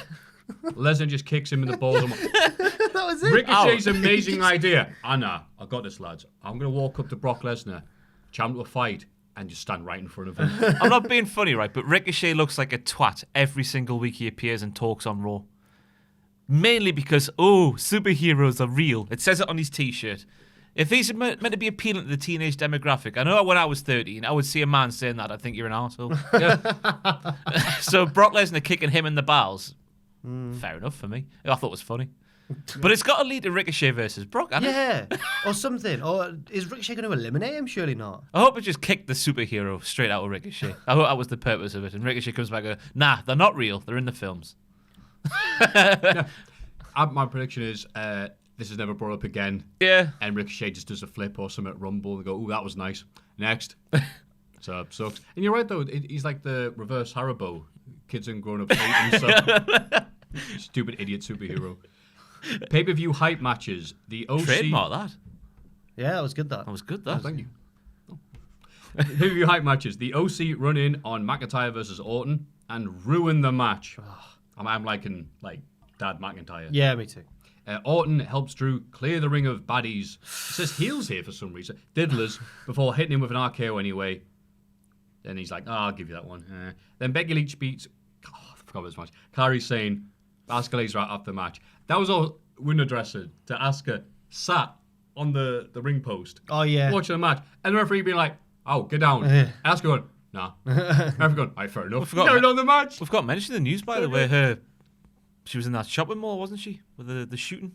Lesnar just kicks him in the balls. That was it. Ricochet's amazing idea. Anna, I got this, lads. I'm going to walk up to Brock Lesnar, challenge him to a fight, and just stand right in front of him. I'm not being funny, right? But Ricochet looks like a twat every single week he appears and talks on Raw. Mainly because, superheroes are real. It says it on his T-shirt. If he's meant to be appealing to the teenage demographic, I know when I was 13, I would see a man saying that, I'd think you're an arsehole. So Brock Lesnar kicking him in the bowels, fair enough for me. I thought it was funny. But it's got to lead to Ricochet versus Brock, hasn't it? Yeah, or something. Or is Ricochet going to eliminate him? Surely not. I hope it just kicked the superhero straight out of Ricochet. I hope that was the purpose of it. And Ricochet comes back and goes, nah, they're not real. They're in the films. My prediction is this is never brought up again. Yeah. And Ricochet just does a flip or something at Rumble and go, ooh, that was nice. Next. So sucks. And you're right, though. He's like the reverse Haribo. Kids and grown-ups hate him so. Stupid idiot superhero. Pay-per-view hype matches. The OC... Trademark that. Yeah, that was good. That was good, Oh, that. thank you. Pay-per-view hype matches. The OC run in on McIntyre versus Orton and ruin the match. I'm liking like Dad McIntyre. Yeah, me too. Orton helps Drew clear the ring of baddies. It says heels here for some reason. Diddlers before hitting him with an RKO anyway. Then he's like, I'll give you that one. Then Becky Lynch beats... I forgot about this match. Kairi Sane. Asuka lays right after the match. That was all window dresser to Asuka sat on the ring post. Oh, yeah. Watching the match. And the referee being like, oh, get down. Asuka going, nah. Referee going, alright, fair enough. Carried on the match. We've got mentioned in the news, by the way, she was in that shopping mall, wasn't she? With the shooting.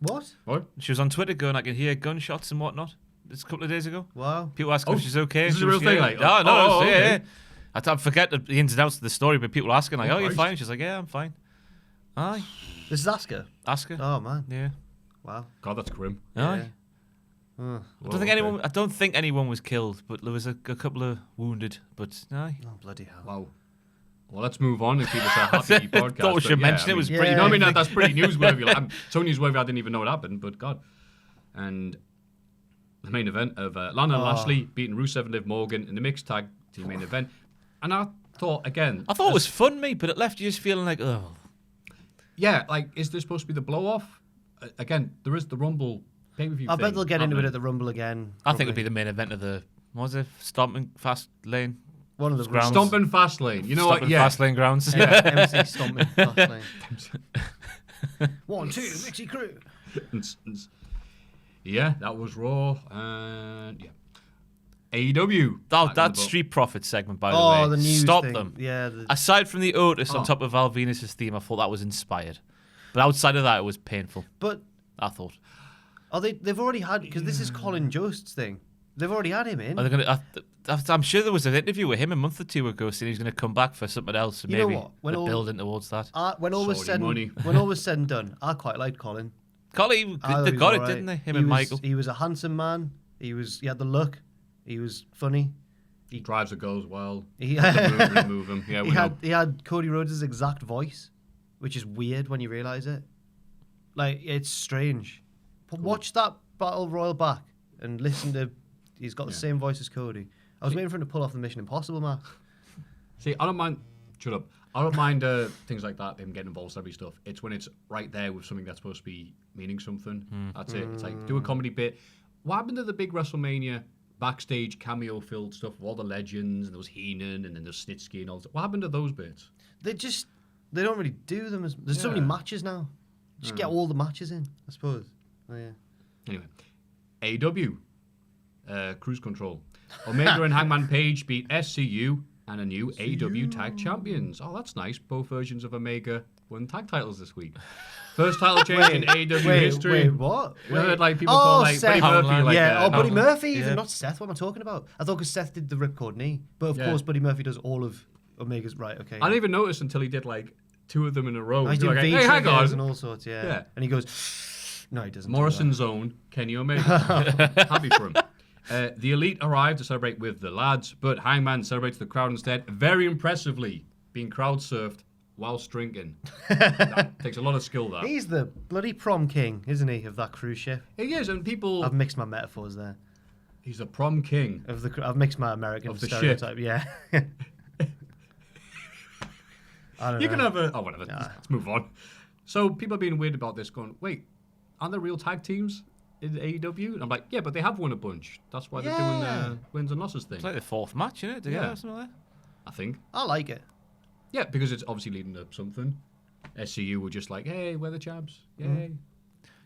What? She was on Twitter going, I can hear gunshots and whatnot. This a couple of days ago. Wow. People asking if she's okay. This is a real thing, like? Yeah. I forget the ins and outs of the story, but people asking, like, you're Christ. fine? She's like, yeah, I'm fine. Aye. This is Asuka. Asuka. Oh, man. Yeah. Wow. God, that's grim. Aye. Yeah. I don't think anyone was killed, but there was a couple of wounded. But aye. Oh, bloody hell. Wow. Well, let's move on and keep this a happy podcast. Thought we should mention it was pretty. Yeah. No, I mean, that's pretty newsworthy. It's so newsworthy I didn't even know what happened, but God. And the main event of Lana and Lashley beating Rusev and Liv Morgan in the mixed tag team main event. And I thought, again... I thought it was fun, mate, but it left you just feeling like, oh. Yeah, like, is this supposed to be the blow-off? Again, there is the Rumble pay-per-view I thing bet they'll get into happening. it at the Rumble again. I think it'll probably. be the main event of the, what was it, Stomping Fast Lane? One of the grounds. Stomping Fast Lane. You know what? Stomping Yeah. Fast Lane grounds. Yeah, MC Stomping Fast Lane. 1, 2, Mixie Crew. Yeah, that was Raw. And yeah. AEW. Oh, back in that the Street Profits segment, by the Oh, way. the news Stop thing. them. Yeah. Aside from the Otis on Oh. top of Val Venus' theme, I thought that was inspired. But outside of that, it was painful, But I thought. they've already had, because this is Colin Jost's thing. They've already had him in. Are they gonna, I'm sure there was an interview with him a month or two ago saying he's going to come back for something else. And You know maybe what? When they're all- building towards that. When all was Saudi said, money. when all was said and done, I quite liked Colin. Collie, I thought they he got was it, all didn't they? right. Him and Michael. He was a handsome man. He had the look. He was funny. Drives the goals well. He, Remove him. Yeah, we know. he had Cody Rhodes' exact voice, which is weird when you realise it. Like, it's strange. But watch that Battle Royal back and listen to... He's got the same voice as Cody. I was waiting for him to pull off the Mission Impossible mask. See, I don't mind... Shut up. I don't mind things like that, him getting involved, celebrity stuff. It's when it's right there with something that's supposed to be meaning something. That's it. It's like, do a comedy bit. What happened to the big WrestleMania backstage cameo-filled stuff with all the legends, and there was Heenan, and then there's Snitsky and all that? What happened to those bits? They don't really do them. There's so many matches now. Just get all the matches in, I suppose. Oh, yeah. Anyway, AEW, Cruise Control. Omega and Hangman Page beat SCU and a new AEW Tag Champions. Oh, that's nice. Both versions of Omega won tag titles this week. First title change in AEW history. Wait, what? You know, like people call like Seth. Buddy Murphy. Like, Yeah, Buddy Howland. Murphy. Yeah. Even not Seth. What am I talking about? I thought because Seth did the ripcord knee, but of course Buddy Murphy does all of Omega's. Right? Okay. I didn't even notice until he did like two of them in a row. He's He's doing like, V hey, hang triggers on. and all sorts. Yeah. Yeah. And he goes, no, he doesn't. do Morrison's own Kenny Omega. Happy for him. The Elite arrived to celebrate with the lads, but Hangman celebrates the crowd instead, very impressively, being crowd surfed whilst drinking. That takes a lot of skill, that. that. He's the bloody prom king, isn't he, of that cruise ship? He is, and people... I've mixed my metaphors there. He's the prom king. I've mixed my American Of the stereotype. Yeah. I don't You know. can have a... Oh, whatever. Let's move on. So people are being weird about this, going, wait, aren't there real tag teams in AEW? And I'm like, yeah, but they have won a bunch. That's why they're doing the wins and losses thing. It's like the fourth match, isn't it? Together Yeah. or something like that? I think. I like it. Yeah, because it's obviously leading to something. SCU were just like, hey, we're the champs. Yay.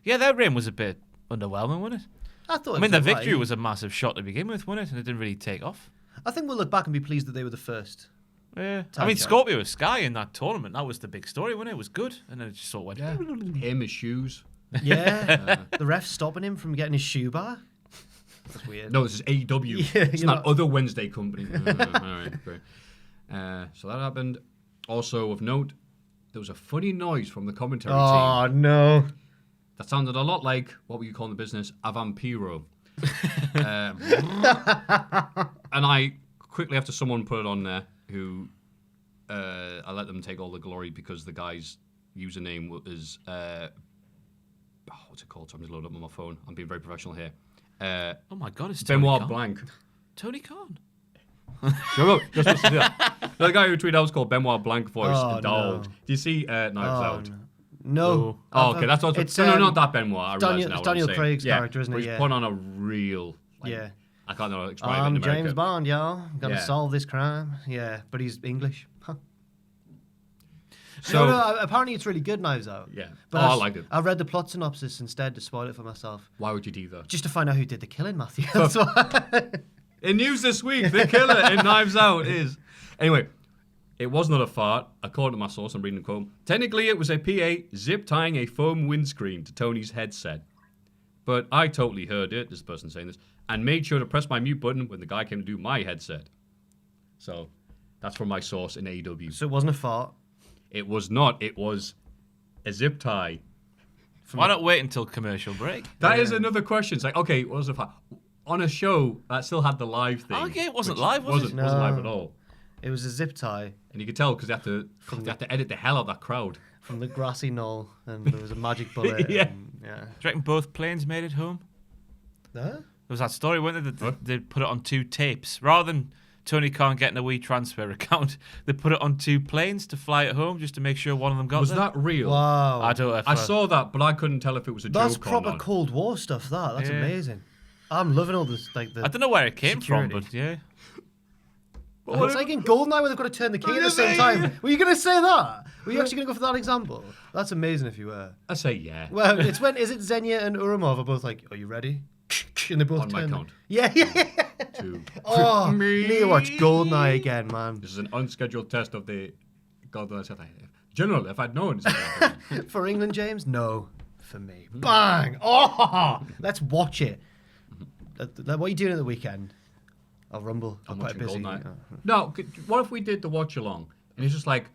Yeah, their reign was a bit underwhelming, wasn't it? I thought. I mean, the victory was a massive shot to begin with, wasn't it? And it didn't really take off. I think we'll look back and be pleased that they were the first. Yeah. I Tag mean, champ. Scorpio Sky in that tournament, that was the big story, wasn't it? It was good. And then it just sort of went... Yeah. Him, his shoes. Yeah. The ref stopping him from getting his shoe back. That's weird. No, this is AEW. Yeah, it's you're not not- other Wednesday company. All right, great. So that happened. Also of note, there was a funny noise from the commentary team. Oh no. That sounded a lot like, what were you calling the business? A vampiro. And I quickly, after someone put it on there, who I let them take all the glory because the guy's username was, what's it called? So I'm just loading up on my phone. I'm being very professional here. Oh my God, it's Tony Benoit Khan. Blanc. Tony Khan. No, just listen to that. The guy who tweeted out was called Benoit Blanc Voice, Oh, the dog. no. Do you see Knives Out? No. Oh, okay, that's what. It's, no, not that Benoit. I Daniel- realise now it's what I'm Daniel saying. Craig's character, isn't where it? He's Yeah. put on a real. Like, Yeah. I can't know how to explain it in I'm America. James Bond, y'all. I'm gonna Yeah. solve this crime. Yeah, but he's English. Huh. So no, apparently it's really good, Knives Out. yeah, But I liked it. I read the plot synopsis instead to spoil it for myself, Why would you do that? just to find out who did the killing, Maffew. That's why. In news this week, the killer in Knives Out is. Anyway, it was not a fart, according to my source. I'm reading the quote. Technically, it was a PA zip tying a foam windscreen to Tony's headset. But I totally heard it, this person saying this, and made sure to press my mute button when the guy came to do my headset. So, that's from my source in AEW. So it wasn't a fart. It was not. It was a zip tie. Why not wait until commercial break? That is another question. It's like, okay, what was the fart? On a show that still had the live thing. Okay, it wasn't which live, was it? Wasn't live No. at all. It was a zip tie And you could tell because they had to edit the hell out of that crowd. from the grassy knoll, and there was a magic bullet. Yeah. Yeah. Do you reckon both planes made it home? Huh? There was that story, wasn't there, What? that they put it on 2 tapes. Rather than Tony Khan getting a wee transfer account, they put it on 2 planes to fly it home just to make sure one of them got Was there. that real? Wow. I don't know. I saw that, but I couldn't tell if it was a That's joke proper or not. Cold War stuff. That's Yeah. amazing. I'm loving all this. Like I don't know where it came Security. from, but yeah. It's like in Goldeneye where they've got to turn the key at the same time. Were you going to say that? Were you actually going to go for that example? That's amazing if you were. I say yeah. Well, it's when is it Xenia and Urumov are both like, "Are you ready?" And they both On my turn. count. Yeah, yeah. 2. Oh, need to watch Goldeneye again, man. This is an unscheduled test of the General, if I'd known. it's gonna happen. For England, James? No. For me. Bang! Oh! Let's watch it. What are you doing at the weekend? I'll rumble. I'm quite watching busy. Goldeneye. No, what if we did the watch along? And it's just like,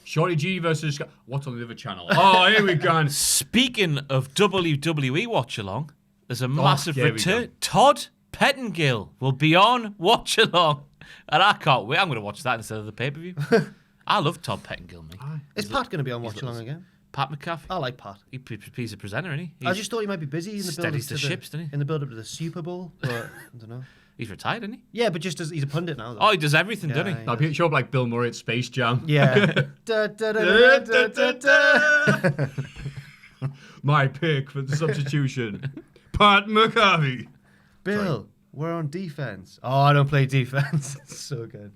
Shorty G versus... What's on the other channel? Oh, here we go. Speaking of WWE Watch Along, there's a massive here we return. go. Todd Pettengill will be on Watch Along. And I can't wait. I'm going to watch that instead of the pay-per-view. I love Todd Pettengill, mate. Is Pat going to be on Watch Along again? Pat McAfee. I like Pat. He's a presenter, isn't he? I just thought he might be busy in the build-up steadies to the ships, doesn't he? in the build-up to the Super Bowl, but I don't know. He's retired, isn't he? Yeah, but just as he's a pundit now. Though. Oh, he does everything, doesn't he? Yeah. I'll show up like Bill Murray at Space Jam. Yeah. Da, da, da, da, da, da, da. My pick for the substitution. Pat McAfee. Bill, we're on defense. Oh, I don't play defense. It's so good.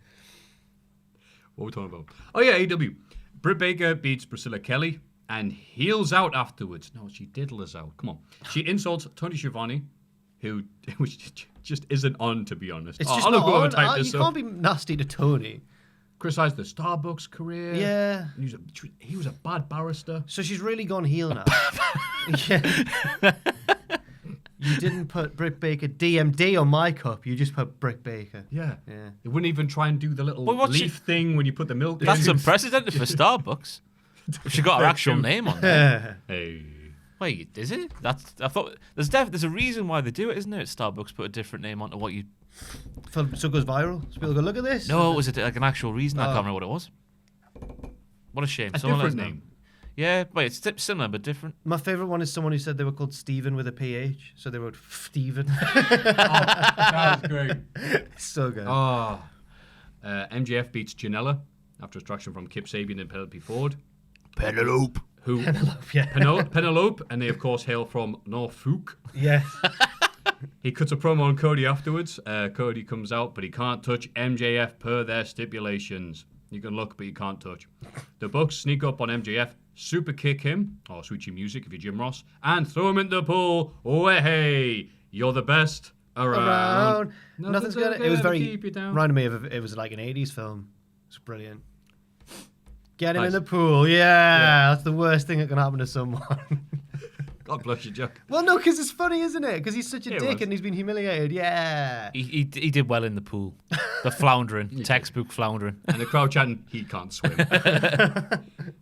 What are we talking about? Oh, yeah, AEW. Britt Baker beats Priscilla Kelly and heels out afterwards. No, she diddlers out. Come on. She insults Tony Schiavone, which just isn't on, to be honest. It's just I'll not go over on. and type this You up. can't be nasty to Tony. Criticized the Starbucks career. Yeah. He was a bad barrister. So she's really gone heel now. Yeah. You didn't put Britt Baker DMD on my cup. You just put Britt Baker. Yeah. Yeah. They wouldn't even try and do the little Well, what's leaf thing when you put the milk in. That's unprecedented for Starbucks. She got her actual name on there. Hey. Wait, is it? I thought there's a reason why they do it, isn't there? Starbucks put a different name onto what you. So it goes viral. So people go, look at this. No, was it like an actual reason? I can't remember what it was. What a shame. A Someone let us different know. name. Yeah, wait, it's similar but different. My favourite one is someone who said they were called Stephen with a PH. So they wrote Steven. That was great. So good. Oh. MJF beats Janela after distraction from Kip Sabian and Penelope Ford. Penelope. Who? Yeah. Penelope, and they of course hail from Norfolk. Yes. He cuts a promo on Cody afterwards. Cody comes out, but he can't touch MJF per their stipulations. You can look, but you can't touch. The Bucks sneak up on MJF, super kick him, or switch your music if you're Jim Ross, and throw him in the pool. Oh, hey, you're the best around. Nothing's gonna. It was very keep you down. reminded me of it was like an 80s film. It's brilliant. Get him in Nice. the pool. Yeah, that's the worst thing that can happen to someone. God bless you, Jack. Well, no, because it's funny, isn't it? Because he's such a Yeah, it dick was. and he's been humiliated. Yeah. He did well in the pool. The floundering, textbook floundering. And the crowd chanting, he can't swim.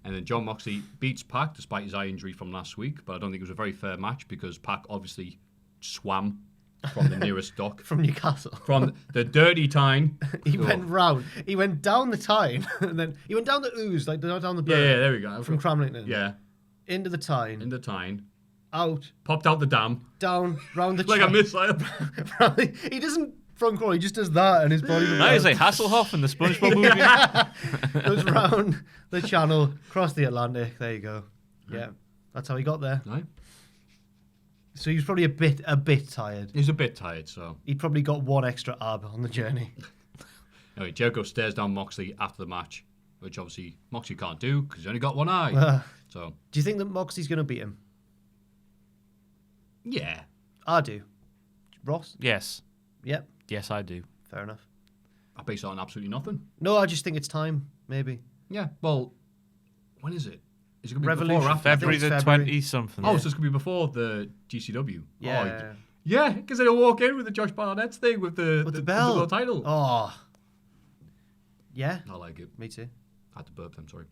And then John Moxley beats Pac despite his eye injury from last week, but I don't think it was a very fair match because Pac obviously swam from the nearest dock. From Newcastle. From the dirty Tyne. He Oh. went round. He went down the Tyne, and then he went down the ooze, like down the Yeah, burn. yeah, there we go. From Cramlington. Yeah, Into the Tyne. in the Tyne. Out. Popped out the dam Down. Round the like a missile. He doesn't front crawl. He just does that, and his body. No, he's like Hasselhoff in the SpongeBob movie. Goes round the channel, across the Atlantic. There you go. Yeah, that's how he got there. Right. So he was probably a bit tired. He's a bit tired, so. He'd probably got one extra ab on the journey. Anyway, Jericho stares down Moxley after the match, which obviously Moxley can't do because he's only got one eye. So. Do you think that Moxley's going to beat him? Yeah. I do. Ross? Yes. Yep. Yes, I do. Fair enough. I base it on absolutely nothing. No, I just think it's time, maybe. Yeah. Well, when is it? Is it going to be Revolution. before or after? February the February. 20-something. Oh, so it's going to be before the GCW. Yeah. Oh, yeah, because they'll walk in with the Josh Barnett's thing with the bell. the world title. Oh. Yeah. I like it. Me too. I had to burp them, sorry.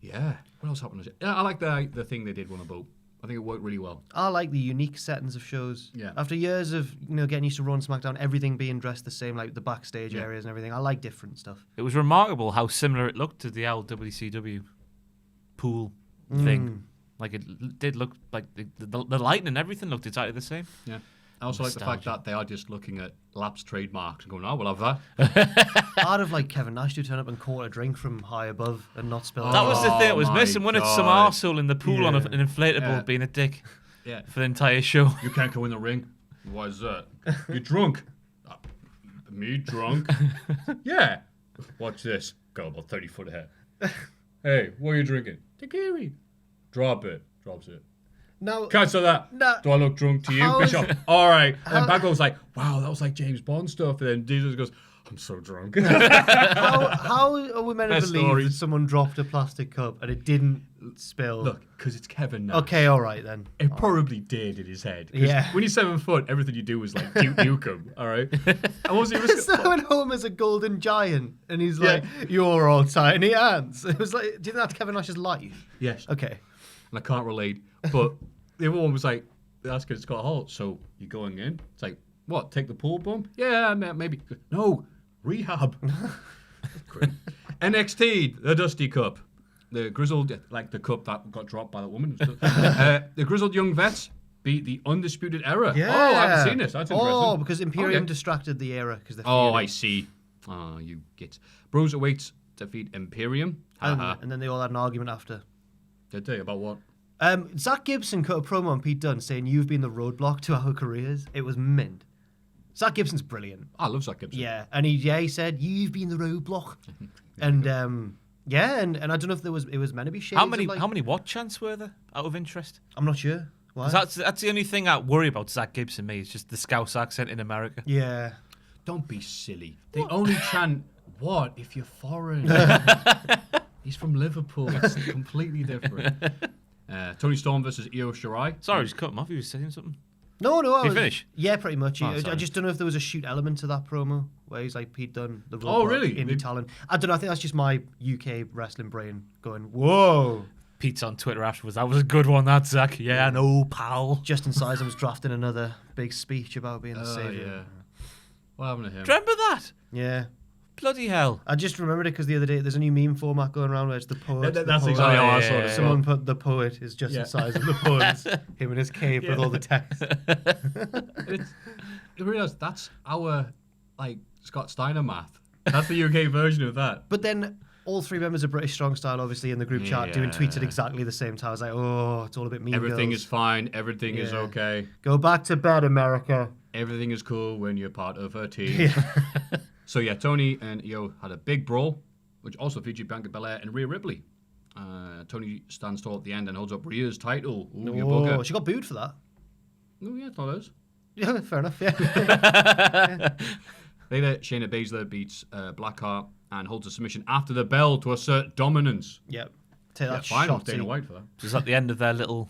Yeah. What else happened? Yeah, I like the thing they did on the boat. I think it worked really well. I like the unique settings of shows. Yeah. After years of getting used to Raw and SmackDown, everything being dressed the same, like the backstage areas and everything. I like different stuff. It was remarkable how similar it looked to the old WCW pool thing. Like it did look like the lighting and everything looked exactly the same. Yeah. I also like the fact Nostalgia. that they are just looking at lapsed trademarks and going, oh, we'll have that. I'd have like Kevin Nash to turn up and caught a drink from high above and not spill it. That was the thing that was my missing. When it's some God. arsehole in the pool on an inflatable Yeah. being a dick Yeah. for the entire show. You can't go in the ring. Why is that? You're drunk. Me drunk? Yeah. Watch this. Go about 30 foot ahead. Hey, what are you drinking? Tequila. Drop it. Drops it. Now, Cancel that. No. Do I look drunk to you, How is- Bishop? All right. And Bad Girl's like, wow, that was like James Bond stuff. And then Jesus goes, I'm so drunk. how are we meant to Best believe story. that someone dropped a plastic cup and it didn't spill? Look, because it's Kevin Nash. Okay, all right then. It probably did in his head. 'Cause Yeah. When you're 7 foot, everything you do is like Duke Nukem, all right? And was he So when Homer's a golden giant and he's like, "You're all tiny ants." It was like, do you think that's Kevin Nash's life? Yes. Okay. And I can't relate. But the other one was like, that's because it's got a halt. So you're going in. It's like, what? Take the pool bump? Yeah, maybe. No, rehab. Great. NXT, the Dusty Cup. The grizzled, like the cup that got dropped by that woman. The grizzled young vets beat the Undisputed Era. Yeah. Oh, I haven't seen this. That's interesting. Oh, because Imperium Okay. distracted the era because they're Oh, feuding. I see. Oh, you git. Bruiserweights defeat Imperium. And then they all had an argument after. Did they? About what? Zach Gibson cut a promo on Pete Dunne saying, "You've been the roadblock to our careers." It was mint. Zach Gibson's brilliant. I love Zach Gibson. Yeah, and he said, "You've been the roadblock," and yeah, and I don't know if it was meant to be shades How of, many like- how many what chants were there out of interest? I'm not sure. Why? 'Cause that's the only thing I worry about Zach Gibson. Me, it's just the Scouse accent in America. Yeah. Don't be silly. They only chant, what if you're foreign? He's from Liverpool. It's completely different. Tony Storm versus Io Shirai. Sorry, just cut him off. He was saying something. No. Did you finish? Yeah, pretty much. Oh, I sorry. just don't know if there was a shoot element to that promo where he's like Pete Dunne, the Oh, roadblock, really? indie They- talent. I don't know. I think that's just my UK wrestling brain going, "Whoa!" Pete's on Twitter afterwards. That was a good one, that Zach. Yeah, no, pal. Justin Sisem's drafting another big speech about being the savior. Yeah. What happened to him? Do you remember that? Yeah. Bloody hell. I just remembered it because the other day there's a new meme format going around where it's the poet. That's the poet. exactly how I yeah, saw it. yeah. Someone put the poet is Justin Size of the poems. Him in his cave with all the text. You realise that's our, like, Scott Steiner math. That's the UK version of that. But then all three members of British Strong Style, obviously in the group chat, doing tweets at Yeah. exactly the same time. I was like, oh, it's all a bit mean. Everything girls. is fine. Everything is Yeah. okay. Go back to bed, America. Everything is cool when you're part of a team. So yeah, Tony and Io had a big brawl, which also featured Bianca Belair and Rhea Ripley. Tony stands tall at the end and holds up Rhea's title. Ooh, you Oh, bugger. she got booed for that. Oh yeah, it's not hers. Yeah, fair enough. Yeah. Later, Shayna Baszler beats Blackheart and holds a submission after the bell to assert dominance. Yep. Take Yeah, that fine off shot. Dana White for that. Just at the end of their little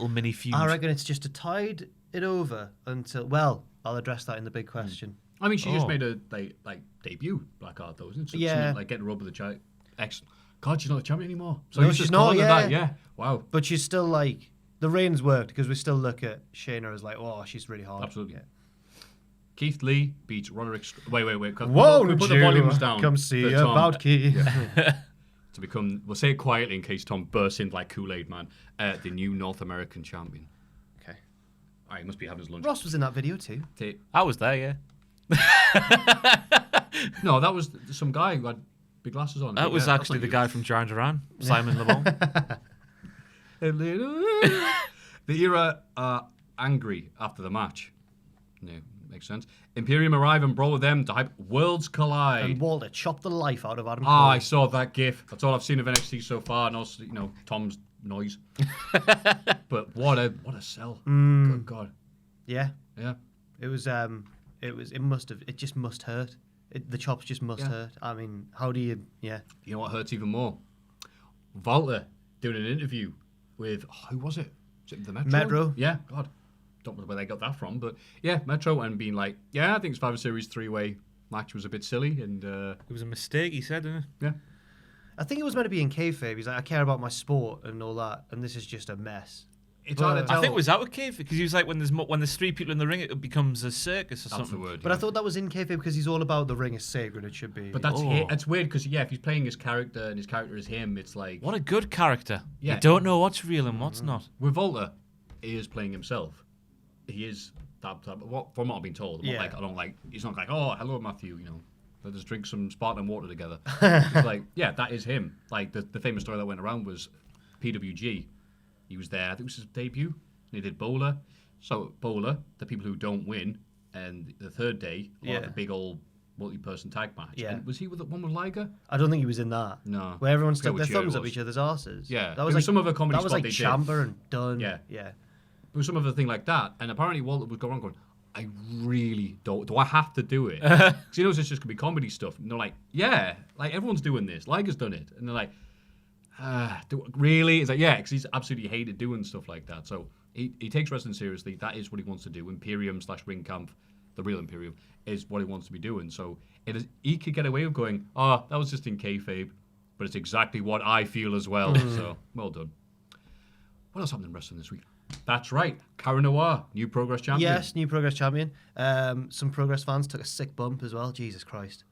mini feud. I reckon it's just to tide it over until. Well, I'll address that in the big question. I mean, she just Oh. made a like debut Blackheart though, isn't it? So, Yeah. something like getting a rub with the champ. God, she's not the champion anymore. So No, you she's just not, calling her yeah. that, yeah. Wow. But she's still like the reigns worked because we still look at Shayna as like, oh, she's really hard. Absolutely. Yeah. Keith Lee beats Roderick. Wait. Whoa, we put the volumes down. Come see for Tom about Keith. to become. We'll say it quietly in case Tom bursts in like Kool-Aid Man. The new North American champion. Okay. All right, he must be having his lunch. Ross was in that video too. I was there, yeah. No, that was some guy who had big glasses on. That was actually the guy from Duran Duran, Simon Le Bon. The era are angry after the match. Yeah, makes sense. Imperium arrive and brawl with them to hype Worlds Collide. And Walter chopped the life out of Adam Cole. I saw that gif. That's all I've seen of NXT so far, and also, Tom's noise. But what a sell. Good God. Yeah. Yeah. It just must hurt. The chops just must hurt. I mean, how do you, You know what hurts even more? Walter doing an interview with, who was it? Was it the Metro? Metro. Yeah, God. Don't know where they got that from, but yeah, Metro, and being like, yeah, I think Survivor Series 3-way match was a bit silly, and It was a mistake, he said, didn't it? yeah. I think it was meant to be in kayfabe. He's like, I care about my sport and all that, and this is just a mess. It's hard to tell. I think it was out of kayfabe because he was like, when there's 3 people in the ring, it becomes a circus or That's something. the word. But I thought that was in kayfabe because he's all about the ring is sacred. It should be. But that's it's weird because if he's playing his character and his character is him, it's like What a good character. Yeah. You don't know what's real and what's not. with Walter, he is playing himself. He is that from what I've been told. I'm not Yeah. like I don't like. He's not like, oh, hello, Maffew. Let's just drink some sparkling water together. It's like, yeah, that is him. Like the famous story that went around was PWG. He was there. I think it was his debut. And he did Bowler. So Bowler, the people who don't win, and the third day, the big old multi-person tag match. Yeah. And was he with the one with Liger? I don't think he was in that. No. Where everyone I forget stuck their which year it thumbs up was. each other's arses. Yeah. That was It was like some other comedy That was spot like they did. Chamber and Dunn. Yeah. Yeah. There was some other thing like that, and apparently Walter would go around going, I really don't. Do I have to do it? Because he knows it's just gonna be comedy stuff. And they're like, yeah, like everyone's doing this. Liger's done it, and they're like, really? It's like, yeah, because he's absolutely hated doing stuff like that. So he takes wrestling seriously. That is what he wants to do. Imperium/Ring Camp, the real Imperium, is what he wants to be doing. So he could get away with going, oh, that was just in kayfabe, but it's exactly what I feel as well. So well done. What else happened in wrestling this week? That's right. Cara Noir, new Progress champion. Yes, new Progress champion. Some Progress fans took a sick bump as well. Jesus Christ.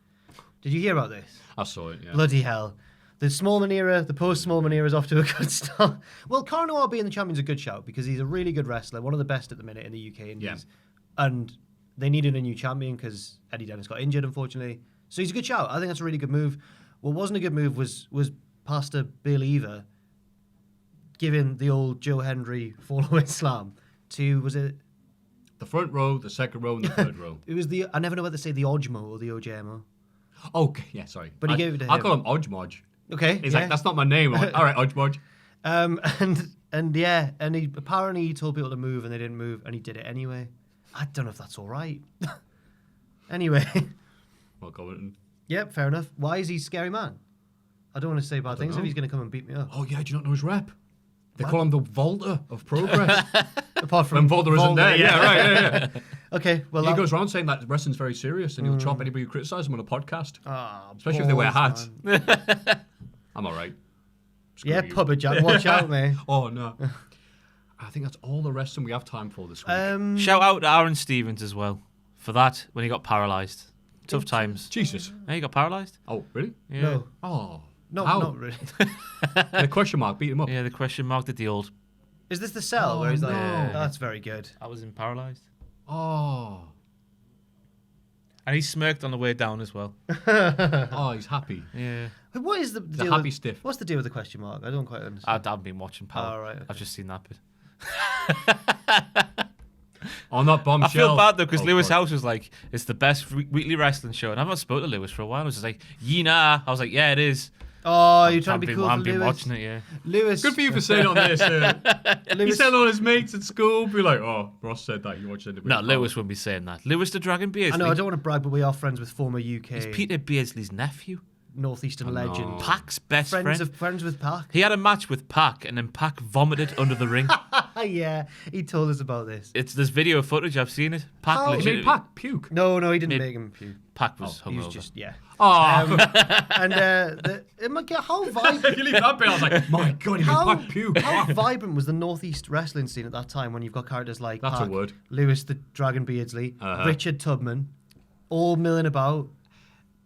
Did you hear about this? I saw it, yeah. Bloody hell. The Smallman era, the post-Smallman era is off to a good start. Well, Cara Noir being the champion's a good shout because he's a really good wrestler, one of the best at the minute in the UK Indies. Yeah. And they needed a new champion because Eddie Dennis got injured, unfortunately. So he's a good shout. I think that's a really good move. What wasn't a good move was Pastor Bill Eva giving the old Joe Hendry fall-away slam to, was it? The front row, the second row, and the third row. It was I never know whether to say the Ojmo or the OJMO. Okay, yeah, sorry. But he gave it to I him. call him Ojmoj. Okay. He's like, that's not my name. I'm like, all right, Ojmoj. And he apparently he told people to move and they didn't move and he did it anyway. I don't know if that's all right. Anyway. Well, Covington. Yep, fair enough. Why is he scary man? I don't want to say bad things know. if he's going to come and beat me up. Oh, yeah, do you not know his rep? They call him the Volta of Progress. Apart from When Volta isn't there. Yeah, right, yeah. Okay, well, He goes around saying that wrestling's very serious and he'll chop anybody who criticises him on a podcast. Especially if they wear hats. I'm all right. Screw Yeah, you. Pubba Jack, watch out, mate. Oh, no. I think that's all the wrestling we have time for this week. Shout out to Aaron Stevens as well for that when he got paralysed. Tough times. Jesus. Yeah, he got paralysed. Oh, really? Yeah. No, Oh. no, How? not really. The question mark beat him up. Yeah, the question mark did the old. Is this the cell where he's like, no. oh, that's very good. I was in paralysed. Oh. And he smirked on the way down as well. Oh, he's happy. Yeah. What is the deal happy with, stiff. What's the deal with the question mark? I don't quite I understand. haven't been watching Power. Oh, right, okay. I've just seen that bit. On that I bombshell. feel bad though because Oh, Lewis God. House was like, "It's the best weekly wrestling show," and I've not spoken to Lewis for a while. I was just like, "Nah." I was like, "Yeah, it is." Oh, you're trying to be cool I've for been Lewis. watching it. Yeah. Lewis. Good for you for saying on this. He Lewis. said all his mates at school be like, "Oh, Ross said that you watched it." No, Lewis wouldn't be saying that. Lewis the Dragon Beardsley. I know, I don't want to brag, but we are friends with former UK He's Peter Beardsley's nephew. Northeastern legend. Pac's best friend. Friends with Pac. He had a match with Pac, and then Pac vomited under the ring. Yeah, he told us about this. There's video footage. I've seen it. Pac How? He legit. made Pac puke. No, he didn't Mid- make him puke. Pac was He was hungover. just, yeah. Oh, And how vibrant, you leave that bit. I was like, "My God, he made how, Pac puke." how vibrant was the Northeast wrestling scene at that time when you've got characters like That's a Pac, word. Lewis the Dragon Beardsley, Uh-huh. Richard Tubman, all milling about.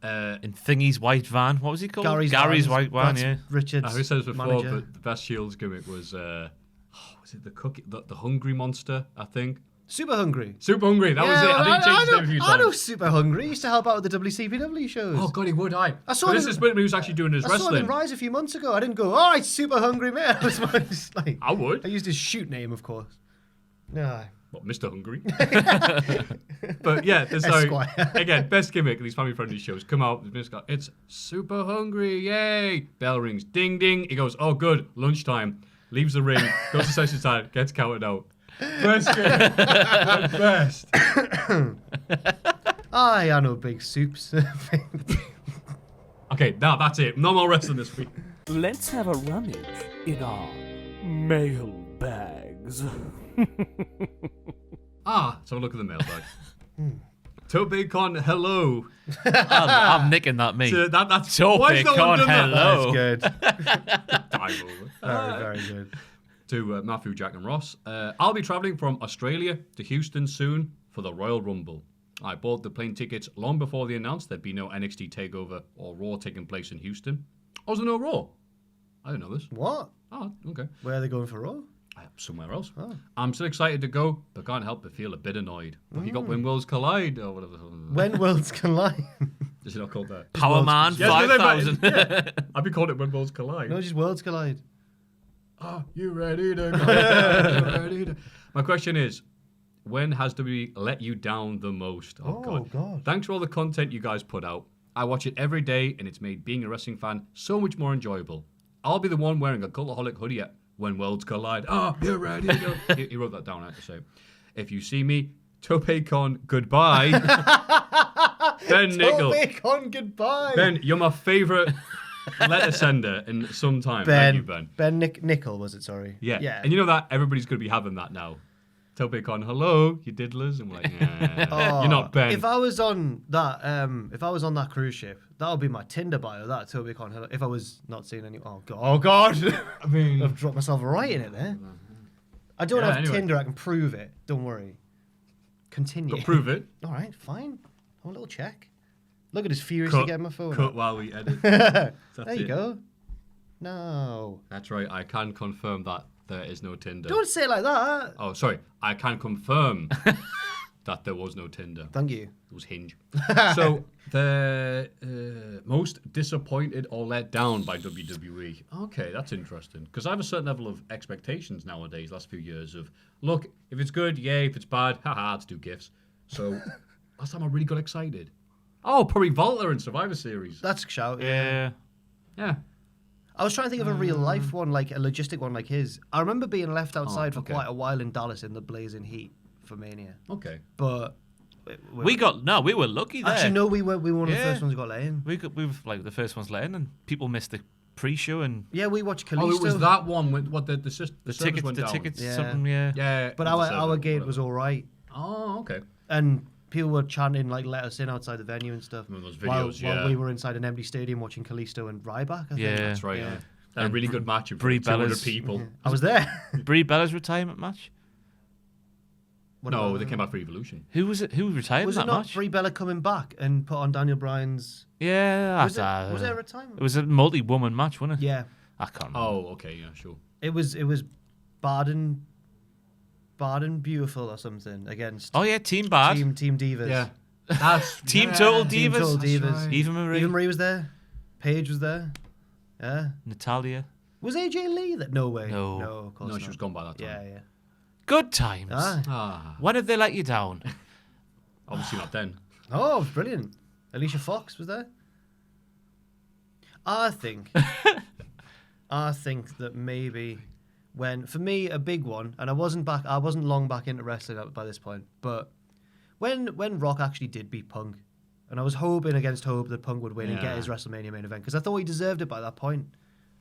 In Thingy's white van. What was he called? Gary's white van. That's Yeah. Richard's I said this before, manager. but the best Shields gimmick was it the cookie, the hungry monster? I think Super Hungry. Super Hungry. That was it. I didn't change his name a few I know times. Super Hungry. He used to help out with the WCPW shows. Oh God, he would. I saw But him- this is when he was actually doing his I saw him wrestling. in Rise a few months ago. I didn't go, all right, Super Hungry, man. I was just like, I would. I used his shoot name, of course. No. What, Mr. Hungry? But yeah, so Esquire. again, best gimmick of these family-friendly shows. Come out, it's Super Hungry, yay! Bell rings, ding ding. He goes, oh good, lunchtime. Leaves the ring, goes to session time, gets counted out. Best gimmick, the best. I know big soups. Okay, now that's it. No more wrestling this week. Let's have a rummage in our mail bags. Let's have a look at the mailbag. Tobacon, hello. I'm nicking that, me. So that's Topic why has no one on done that? hello. That's good. Dive over. Very, very good. To Maffew, Jack and Ross. I'll be travelling from Australia to Houston soon for the Royal Rumble. I bought the plane tickets long before they announced there'd be no NXT TakeOver or Raw taking place in Houston. Oh, is there no Raw? I didn't know this. What? Oh, okay. Where are they going for Raw? Somewhere else. Oh. I'm still excited to go, but can't help but feel a bit annoyed. But you got When Worlds Collide or whatever. When Worlds Collide. Is it not called that? Power Man Yeah, I was gonna say, 5000. yeah. I'd be calling it When Worlds Collide. No, just Worlds Collide. Are you ready to go? You ready to... My question is, when has WWE let you down the most? Oh, God. Thanks for all the content you guys put out. I watch it every day, and it's made being a wrestling fan so much more enjoyable. I'll be the one wearing a Cultaholic hoodie at When Worlds Collide. Oh, you're ready to go. He wrote that down, I have to say. If you see me, Topecon, goodbye. Ben Nickel. Tobacon, goodbye. Ben, you're my favourite letter sender in some time. Ben. Thank you, Ben. Ben Nickel, was it? Sorry. Yeah. Yeah. And you know that everybody's going to be having that now. Topecon, hello, you diddlers. And we're like, nah, you're not Ben. If I was on that cruise ship, that would be my Tinder bio. That Tobacon. Hello. If I was not seeing any. Oh God. Oh God. I mean, I've dropped myself right in it there. I don't have anyway. Tinder. I can prove it. Don't worry. Continue. go prove it. All right, fine. Have a little check. Look at us furiously getting my phone. Cut while we edit. There That's you it. go. No. That's right. I can confirm that there is no Tinder. Don't say it like that. Oh, sorry. I can confirm that there was no Tinder. Thank you. It was Hinge. So, the most disappointed or let down by WWE. Okay, that's interesting. Because I have a certain level of expectations nowadays, last few years, of, look, if it's good, yay. If it's bad, haha, let's do gifts. So, last time I really got excited. Oh, probably Volta and Survivor Series. That's a shout. Yeah. Yeah. I was trying to think of a real life one, like a logistic one like his. I remember being left outside for okay. quite a while in Dallas in the blazing heat for Mania. Okay. But We were lucky there. actually no, we were one of the Yeah. first ones who got let in. We were like the first ones let in, and people missed the pre-show and Yeah, we watched Kalisto. Oh, it was that one with what the service tickets. went The down. tickets, Yeah. something. Yeah. Yeah. But the our server, gate whatever. was all right, Oh, okay. and people were chanting like "Let us in" outside the venue and stuff. Remember those while videos, yeah. we were inside an empty stadium watching Kalisto and Ryback. I think. Yeah. That's right. Yeah. Yeah. They had a really good match of Brie 200 Bella's- people. I was there. Brie Bella's retirement match. What No, about- they came back for Evolution. Who was it? Who retired Was in it that not match? Brie Bella coming back and put on Daniel Bryan's? Yeah. Was there a retirement? It was a multi-woman match, wasn't it? Yeah, I can't remember. Oh, okay, yeah, sure. it was Bard and Beautiful or something against Oh yeah, Team Bad. Team Divas. Yeah. That's Team Total Divas. Team Total That's Divas. right. Eva Marie. Eva Marie was there. Paige was there. Yeah. Natalia. Was AJ Lee there? No way. No. No, of course No, not. she was gone by that time. Yeah, yeah. Good times. Ah. When have they let you down? Obviously not then. Oh, brilliant. Alicia Fox was there. I think that maybe for me a big one, and I wasn't long back into wrestling by this point, but when Rock actually did beat Punk, and I was hoping against hope that Punk would win and get Yeah. his WrestleMania main event because I thought he deserved it by that point.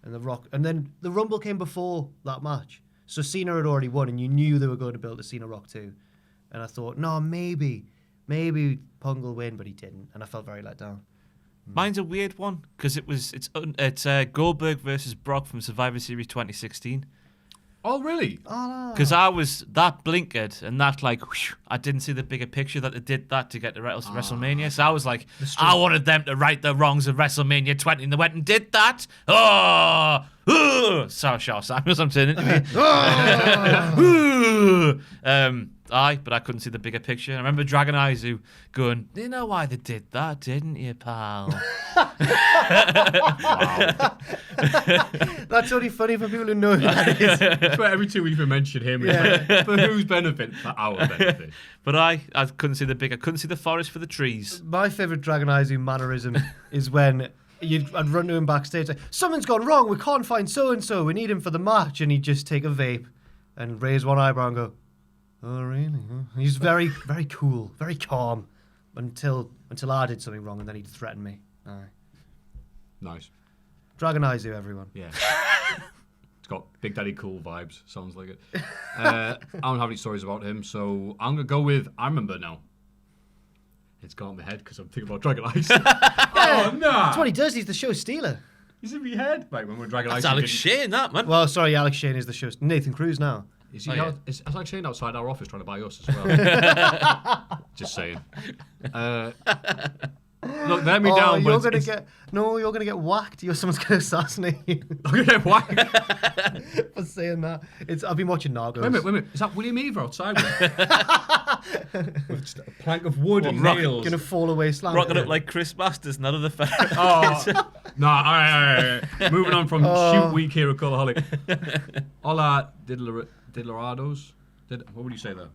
And then the Rumble came before that match, so Cena had already won, and you knew they were going to build a Cena Rock too. And I thought, no, maybe Punk will win, but he didn't, and I felt very let down. Mine's a weird one because it's Goldberg versus Brock from Survivor Series 2016. Oh, really? Because I was that blinkered and that like whoosh, I didn't see the bigger picture that they did that to get to WrestleMania. So I was like, I wanted them to right the wrongs of WrestleMania 20, and they went and did that. Oh, Sarah Shaw Samuels, I'm turning to me. Aye, but I couldn't see the bigger picture. I remember Dragon Izu going, "You know why they did that, didn't you, pal?" That's only funny for people who know who that is. That's why every 2 weeks we mention him. Yeah. Like, for whose benefit? For our benefit. But I couldn't see the bigger. Couldn't see the forest for the trees. My favourite Dragon Izu mannerism is when I'd run to him backstage like, something's gone wrong, we can't find so-and-so, we need him for the match, and he'd just take a vape and raise one eyebrow and go, oh really? Huh? He's very, very cool, very calm until I did something wrong, and then he'd threaten me. Aye. Nice. Dragon Izu, everyone. Yeah. It's got Big Daddy Cool vibes. Sounds like it. I don't have any stories about him, so I'm going to go with, I remember now. It's gone in my head because I'm thinking about Dragon Ice. Oh, no. That's what he does, he's the show stealer. He's in my head. Right, when we're Dragon That's Ice. Alex Shane, that man. Well, sorry, Alex Shane is the show. Nathan Cruz now. Is he Oh, yeah. out, is Alex Shane outside our office trying to buy us as well? Just saying. Look, let me down, but you're gonna get whacked. Someone's gonna assassinate you I'm going to get whacked. for saying that. I've been watching Narcos. Wait a minute. Is that William Eva outside? With just a plank of wood and rock- nails. Gonna fall away slam. Rocking up like Chris Masters, none of the fella. Oh, no, all right. Moving on from shoot week here at Cultaholic. Hola, Diddlerados. What would you say there?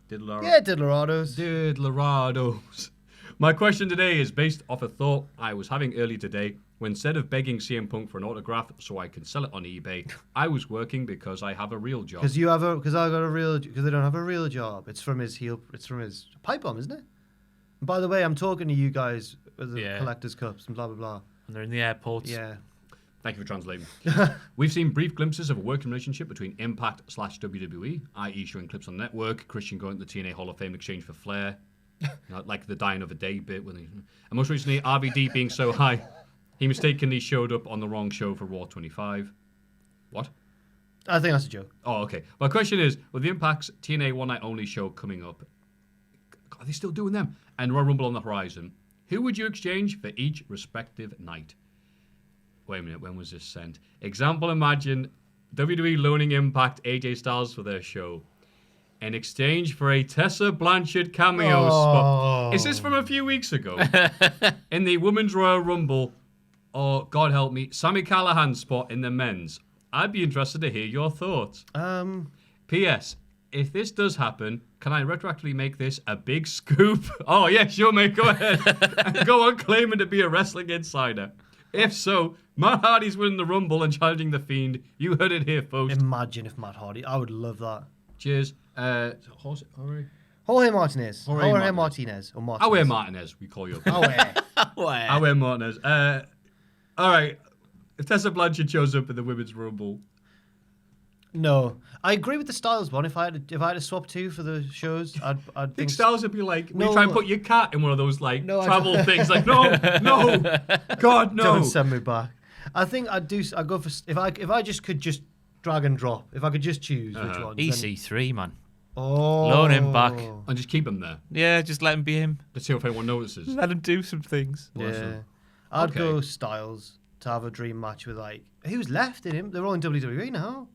Yeah, Diddlerados. Diddlerados. My question today is based off a thought I was having earlier today when instead of begging CM Punk for an autograph so I can sell it on eBay, I was working because I have a real job. Because they don't have a real job. It's from his pipe bomb, isn't it? And by the way, I'm talking to you guys with the collector's cups and blah blah blah. And they're in the airports. Yeah. Thank you for translating. We've seen brief glimpses of a working relationship between Impact/WWE, i.e. showing clips on the network, Christian going to the TNA Hall of Fame in exchange for Flair, like the dying of a day bit. And most recently, RVD being so high, he mistakenly showed up on the wrong show for Raw 25. What? I think that's a joke. Oh, okay. My question is, with the Impact's TNA One Night Only show coming up, are they still doing them? And Royal Rumble on the horizon, who would you exchange for each respective night? Wait a minute, when was this sent? Example, imagine WWE loaning Impact AJ Styles for their show in exchange for a Tessa Blanchard cameo spot. Is this from a few weeks ago? In the Women's Royal Rumble, or, God help me, Sami Callihan spot in the men's. I'd be interested to hear your thoughts. P.S. If this does happen, can I retroactively make this a big scoop? Oh, yeah, sure, mate, go ahead. And go on claiming to be a wrestling insider. If so, Matt Hardy's winning the Rumble and challenging The Fiend. You heard it here, folks. Imagine if Matt Hardy. I would love that. Cheers. Jorge Martinez. Jorge Martinez. Or Martinez. Awe Martinez, we call you. Awe. Awe Martinez. All right. If Tessa Blanchard shows up in the Women's Rumble. No. I agree with the Styles one. If I had to swap two for the shows, I'd think Styles would be like, No. we try and put your cat in one of those like No, I travel don't. things. Like, no, God, no. Don't send me back. I think I'd go for if I just could just drag and drop. If I could just choose which one. EC3, man. Oh. Loan him back. And just keep him there. Yeah, just let him be him. Let's see if anyone notices. Let him do some things. Yeah. I'd Okay. go Styles to have a dream match with who's left in him? They're all in WWE now.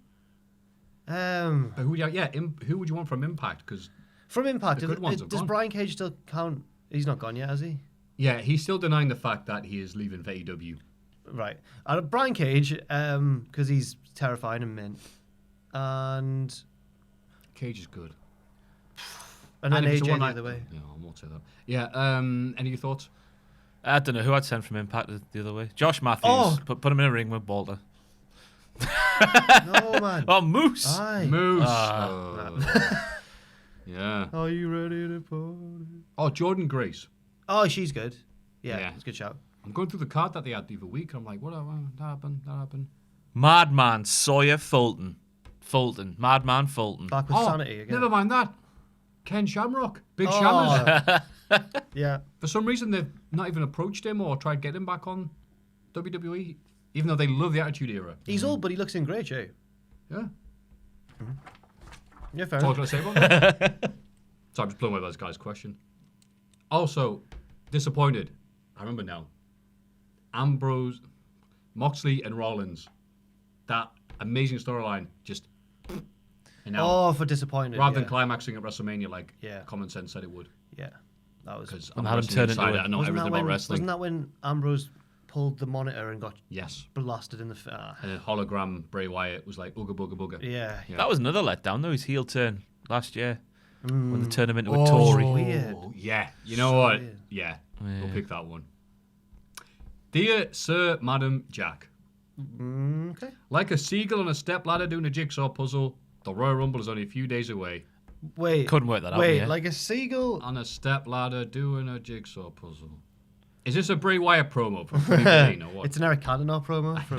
But who would you want from Impact? Because From Impact, The good ones have does gone. Brian Cage still count? He's not gone yet, has he? yeah, he's still denying the fact that he is leaving for AEW. Right. Brian Cage, because he's terrifying and mint. And Cage is good. then if it's a AJ the one-night- other way. Yeah, I won't say that. Yeah. Any thoughts? I don't know who I'd send from Impact the other way. Josh Matthews. Oh. Put him in a ring with Balder. No, man. Oh, Moose. Aye. Moose. Ah. Yeah. Are you ready to party? Oh, Jordan Grace. Oh, she's good. Yeah, Yeah. it's a good shout. I'm going through the card that they had the other week. And I'm like, what happened? Madman Sawyer Fulton. Madman Fulton. Back with Sanity again. Never mind that. Ken Shamrock. Big Shammers. Yeah. For some reason, they've not even approached him or tried to get him back on WWE, even though they love the Attitude Era. He's old, but he looks in great shape. Yeah. Yeah, fair That's all I enough. was going to say about that. So I'm just blowing away by this guy's question. Also, disappointed. I remember now. Ambrose, Moxley and Rollins that amazing storyline just. Now, for disappointed. rather than climaxing at WrestleMania like Yeah. common sense said it would. Yeah, that was. Because And I'm had him turn into I know Wasn't everything that about when- wrestling. Wasn't that when Ambrose pulled the monitor and got Yes. blasted in the And then hologram Bray Wyatt was like, ooga booga booga. Yeah. That was another letdown, though, his heel turn last year. When they turned him into a Oh, Tory. weird. Yeah. You know what? weird. Yeah. Yeah. We'll pick that one. Dear Sir, Madam, Jack. Okay. Like a seagull on a stepladder doing a jigsaw puzzle, the Royal Rumble is only a few days away. Wait. Couldn't work that out. Wait, yeah. like a seagull. On a stepladder doing a jigsaw puzzle. Is this a Bray Wyatt promo from 2015 or what? It's an Eric Cantona promo from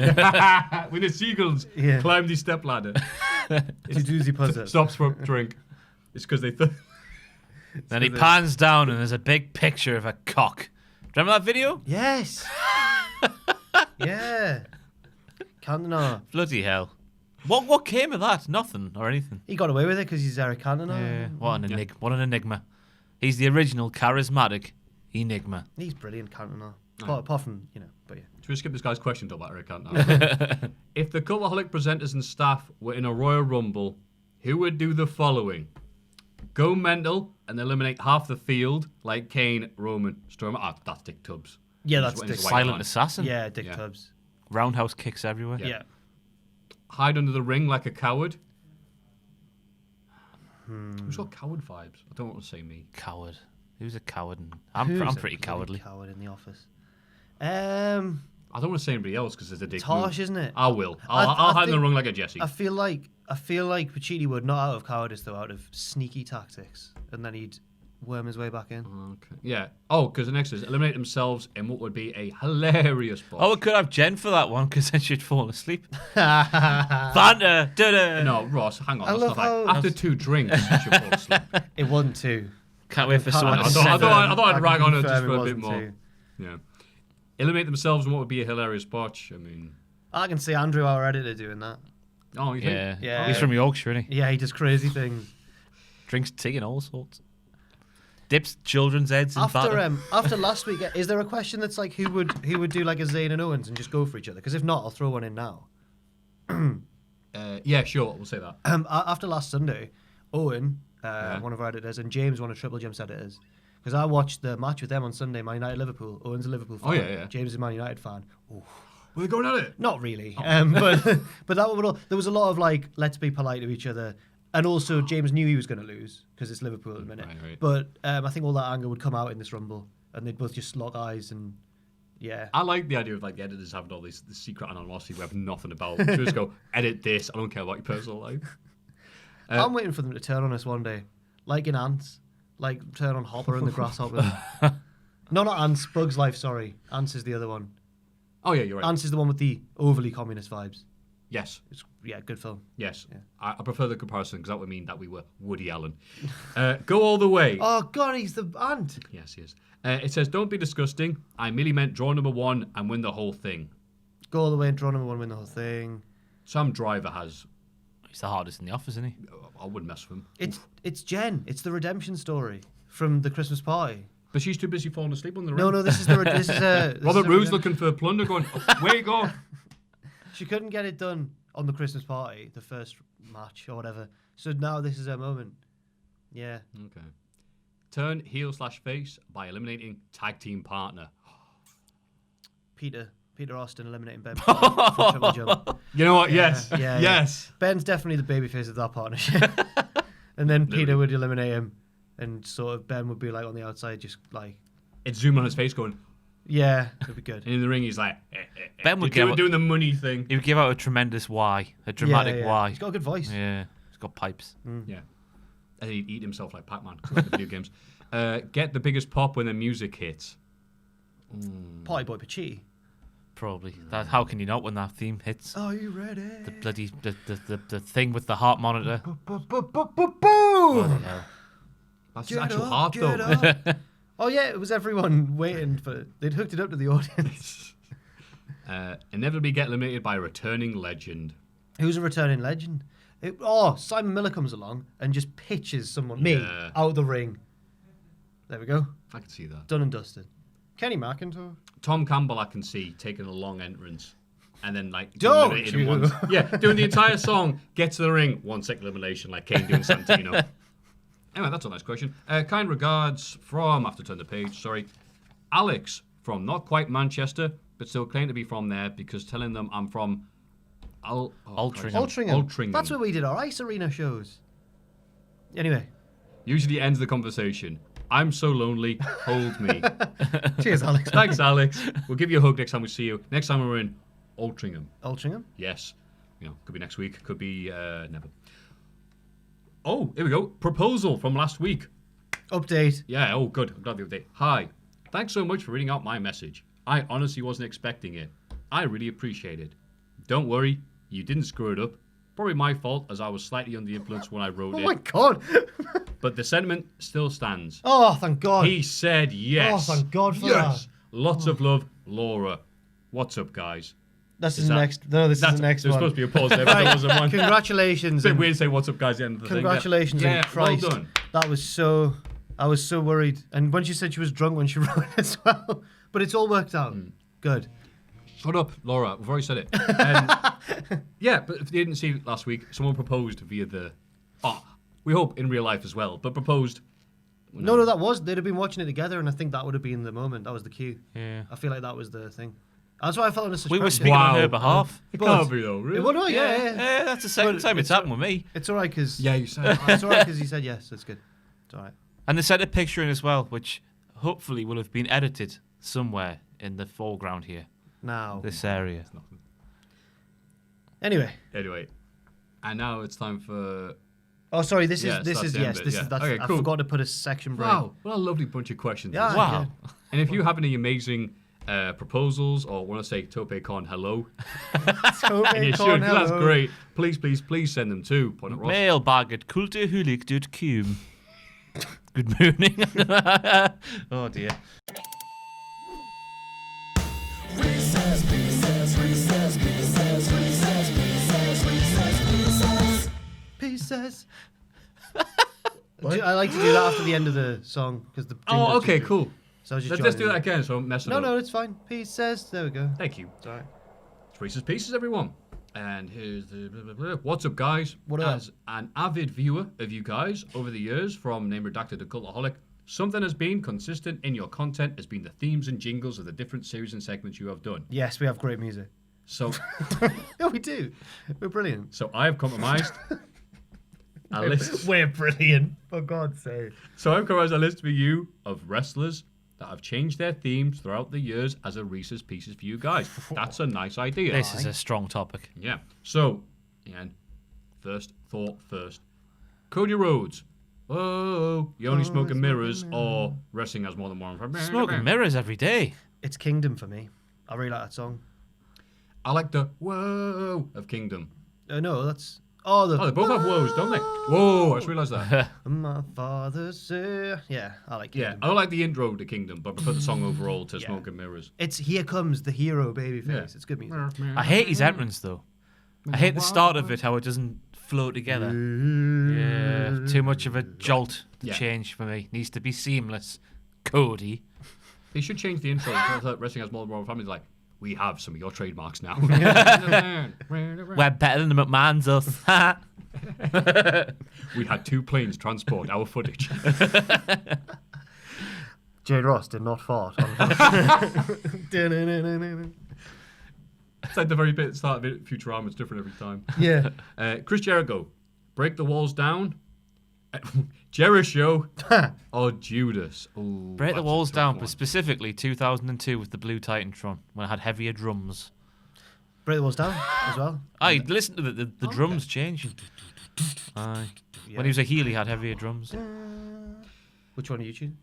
When the seagulls Yeah. climb the stepladder, Doozy Puzzle. stops for a drink. It's because they thought. Then he pans down and there's a big picture of a cock. Remember that video? Yes. Yeah. Cantona. Bloody hell. What came of that? Nothing or anything. He got away with it because he's Eric Cantona. Yeah. What an enigma. He's the original charismatic enigma. He's brilliant, Cantona. Apart from, but yeah. Should we skip this guy's question till about Eric Cantona? If the Cultaholic presenters and staff were in a Royal Rumble, who would do the following? Go mental and eliminate half the field, like Kane, Roman, Strowman. That's Dick Tubbs. Yeah, that's He's Dick. white Silent man. assassin. Yeah, Dick Yeah. Tubbs. Roundhouse kicks everywhere. Yeah. Hide under the ring like a coward. Who's got coward vibes? I don't want to say me. Coward. Who's a coward? I'm Who's a pretty bloody cowardly. Coward in the office. I don't want to say anybody else because there's a dick. It's harsh, isn't it? I will. I I'll hide in the think- ring like a Jesse. I feel like Pacitti would, not out of cowardice though, out of sneaky tactics, and then he'd worm his way back in. Okay. Yeah. Oh, because the next is eliminate themselves in what would be a hilarious botch. Oh, we could have Jen for that one because then she'd fall asleep. Banter. Da-da. No, Ross, hang on. I That's love not like, how- after 2 drinks, you should fall asleep. It wasn't two. Can't wait for someone I to thought- send I thought I'd I rag can on it just confirm for a wasn't bit more. two. Yeah. Eliminate themselves in what would be a hilarious botch. I mean, I can see Andrew, our editor, doing that. oh, you think? Yeah. Yeah. He's from Yorkshire, isn't he? Yeah, he does crazy things. Drinks tea and all sorts. Dips children's heads in batter. After last week, is there a question that's like who would do like a Zayn and Owens and just go for each other? Because if not, I'll throw one in now. Yeah, sure. We'll say that. After last Sunday, Owen, one of our editors, and James, one of Triple Jim's editors, because I watched the match with them on Sunday, Man United Liverpool. Owen's a Liverpool fan. Oh, yeah. James is a Man United fan. Ooh. Were they going at it? Not really, but that was, there was a lot of like, let's be polite to each other, and also James knew he was going to lose because it's Liverpool at the minute. Right. But I think all that anger would come out in this Rumble, and they'd both just lock eyes and yeah. I like the idea of like the editors having all this secret animosity we have nothing about. So just go, edit this. I don't care about your personal life. I'm waiting for them to turn on us one day, like in Ants, like turn on Hopper and the Grasshopper. No, not Ants. Bugs Life. Sorry, Ants is the other one. Oh, yeah, you're right. Ants is the one with the overly communist vibes. Yes. It's good film. Yes. Yeah. I prefer the comparison because that would mean that we were Woody Allen. Go all the way. Oh God, he's the ant. Yes, he is. It says, don't be disgusting. I merely meant draw number 1 and win the whole thing. Go all the way and draw number 1, win the whole thing. Sam Driver has... He's the hardest in the office, isn't he? I wouldn't mess with him. It's Jen. It's the redemption story from the Christmas party. But she's too busy falling asleep on the ring. No, this is a. This Robert is a Roo's looking for plunder going, where you go? She couldn't get it done on the Christmas party, the first match or whatever. So now this is her moment. Yeah. Okay. Turn heel/face by eliminating tag team partner. Peter Austin eliminating Ben for Triple Jump. You know what? Yeah, Yes. yeah, Yes. Ben's definitely the babyface of that partnership. And then Peter would eliminate him, and sort of Ben would be like on the outside, just like. It's zoom on his face going, Yeah, it'd be good. and in the ring he's like, Ben would give doing the money thing. He would give out a tremendous why, a dramatic yeah. why. He's got a good voice. Yeah, he's got pipes. Yeah. And he'd eat himself like Pac-Man, like the video games. Get the biggest pop when the music hits. Party Boy Pachi. Probably. That. How can you not when that theme hits? Are you ready? The bloody the thing with the heart monitor. Boom! Bloody hell. That's his actual heart, though. Up. Oh yeah, it was everyone waiting for. They'd hooked it up to the audience. Inevitably get eliminated by a returning legend. Who's a returning legend? Simon Miller comes along and just pitches someone, Yeah. out of the ring. There we go. I can see that. Done and dusted. Kenny McIntyre. Tom Campbell, I can see taking a long entrance. and then like Don't eliminated in you? one. Yeah, doing the entire song, get to the ring, 1 second elimination, like Kane doing Santino. Anyway, that's a nice question. Kind regards from, I have to turn the page, sorry, Alex from not quite Manchester, but still claim to be from there because telling them I'm from Altrincham. That's where we did our Ice Arena shows. Anyway. Usually ends the conversation. I'm so lonely, hold me. Cheers, Alex. Thanks, Alex. We'll give you a hug next time we see you. Next time we're in Altrincham. Altrincham? Yes. Could be next week, could be never. Oh, here we go. Proposal from last week. Update. Yeah, oh, good. I'm glad the update. Hi. Thanks so much for reading out my message. I honestly wasn't expecting it. I really appreciate it. Don't worry, you didn't screw it up. Probably my fault, as I was slightly under the influence when I wrote it. Oh my God. But the sentiment still stands. Oh, thank God. He said yes. Oh, thank God for yes. that. Lots of love, Laura. What's up, guys? This is the next. No, this is the next There's one. supposed to be a pause there, but there wasn't one. Congratulations. It's a bit weird to say what's up, guys, at the end of the Congratulations, thing. and Christ. Well done. That was so. I was so worried. And when she said she was drunk when she wrote it as well. But it's all worked out. Good. Shut up, Laura. We've already said it. Yeah, but if you didn't see it last week, someone proposed via the. We hope in real life as well, but proposed. No, that was. They'd have been watching it together, and I think that would have been the moment. That was the cue. Yeah. I feel like that was the thing. That's why I felt on a suspicion. We were speaking on her behalf. It can't be though, really. Well, no, yeah. Yeah, that's the second time it's happened with me. It's all right because. Yeah, you said. It's all right because he said yes. It's good. It's all right. And they sent a picture in as well, which hopefully will have been edited somewhere in the foreground here, Now. this area. Anyway. And now it's time for. Oh, sorry. This Yeah, is this so is that's the yes. end This bit, is yeah. that's. Okay, I cool. forgot to put a section break. Wow, what a lovely bunch of questions. Yeah. Wow. And if you have any amazing proposals or want to say TopeCon hello, and you should, that's great. Please send them to Point at Ross. Mailbag at cultaholic.com. Good morning. Oh dear. Pieces. I like to do that after the end of the song because the. Oh, jingle's okay, too cool. So I was just Let's do joining that in. again so I'm messing No, up. no, it's fine. Pieces. There we go. Thank you. It's all right. It's Reese's Pieces, everyone. And here's the blah, blah, blah. What's up, guys? What up? As an avid viewer of you guys over the years, from name redacted to Cultaholic, something has been consistent in your content has been the themes and jingles of the different series and segments you have done. Yes, we have great music. So, Yeah, we do. We're brilliant. so I have compromised a list. We're brilliant. For God's sake. So I've compromised a list for you of wrestlers that have changed their themes throughout the years as a Reese's Pieces for you guys. That's a nice idea. This is a strong topic. Yeah. So, and first thought first. Cody Rhodes. Oh, you only smoking mirrors or wrestling has more than one. Smoking mirrors every day. It's Kingdom for me. I really like that song. I like the whoa of Kingdom. No, that's. Oh, Oh, they both have whoas, don't they? Whoa, I just realised that. My father said. Yeah, I like Yeah, Kingdom. I don't like the intro to Kingdom, but I prefer the song overall to Yeah. Smoking Mirrors. It's Here Comes the Hero Babyface. Yeah. It's good music. I hate his entrance though. I hate the start of it, how it doesn't flow together. Yeah, too much of a jolt to Yeah. change for me. Needs to be seamless. Cody. They should change the intro. So wrestling has more than one family. Like, we have some of your trademarks now. We're better than the McMahon's us. We had 2 planes transport our footage. Jade Ross did not fart. It's like the very bit at the start of it. Futurama is different every time. Yeah. Chris Jericho, break the walls down. Jericho or Judas. Ooh, Break the that's a walls tough down, one. but specifically 2002 with the Blue Titantron when I had heavier drums. Break the walls down as well. Aye, listen to the drums change. Aye. When he was a heel, he had heavier drums. Which one are you choosing?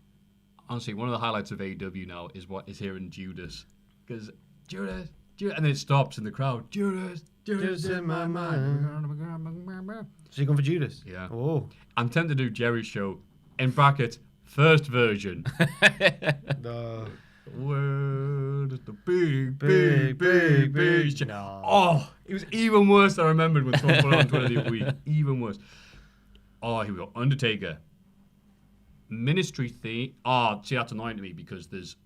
Honestly, one of the highlights of AEW now is what is hearing Judas, because Judas, and then it stops in the crowd. Judas in my mind. So you're going for Judas? Yeah. Oh. I'm tempted to do Jerry's show in brackets first version. No. Word is the big No. Oh, it was even worse than I remembered when someone put it on Twitter the other week. Even worse. Oh, here we go. Undertaker. Ministry theme. Oh, see, that's annoying to me because there's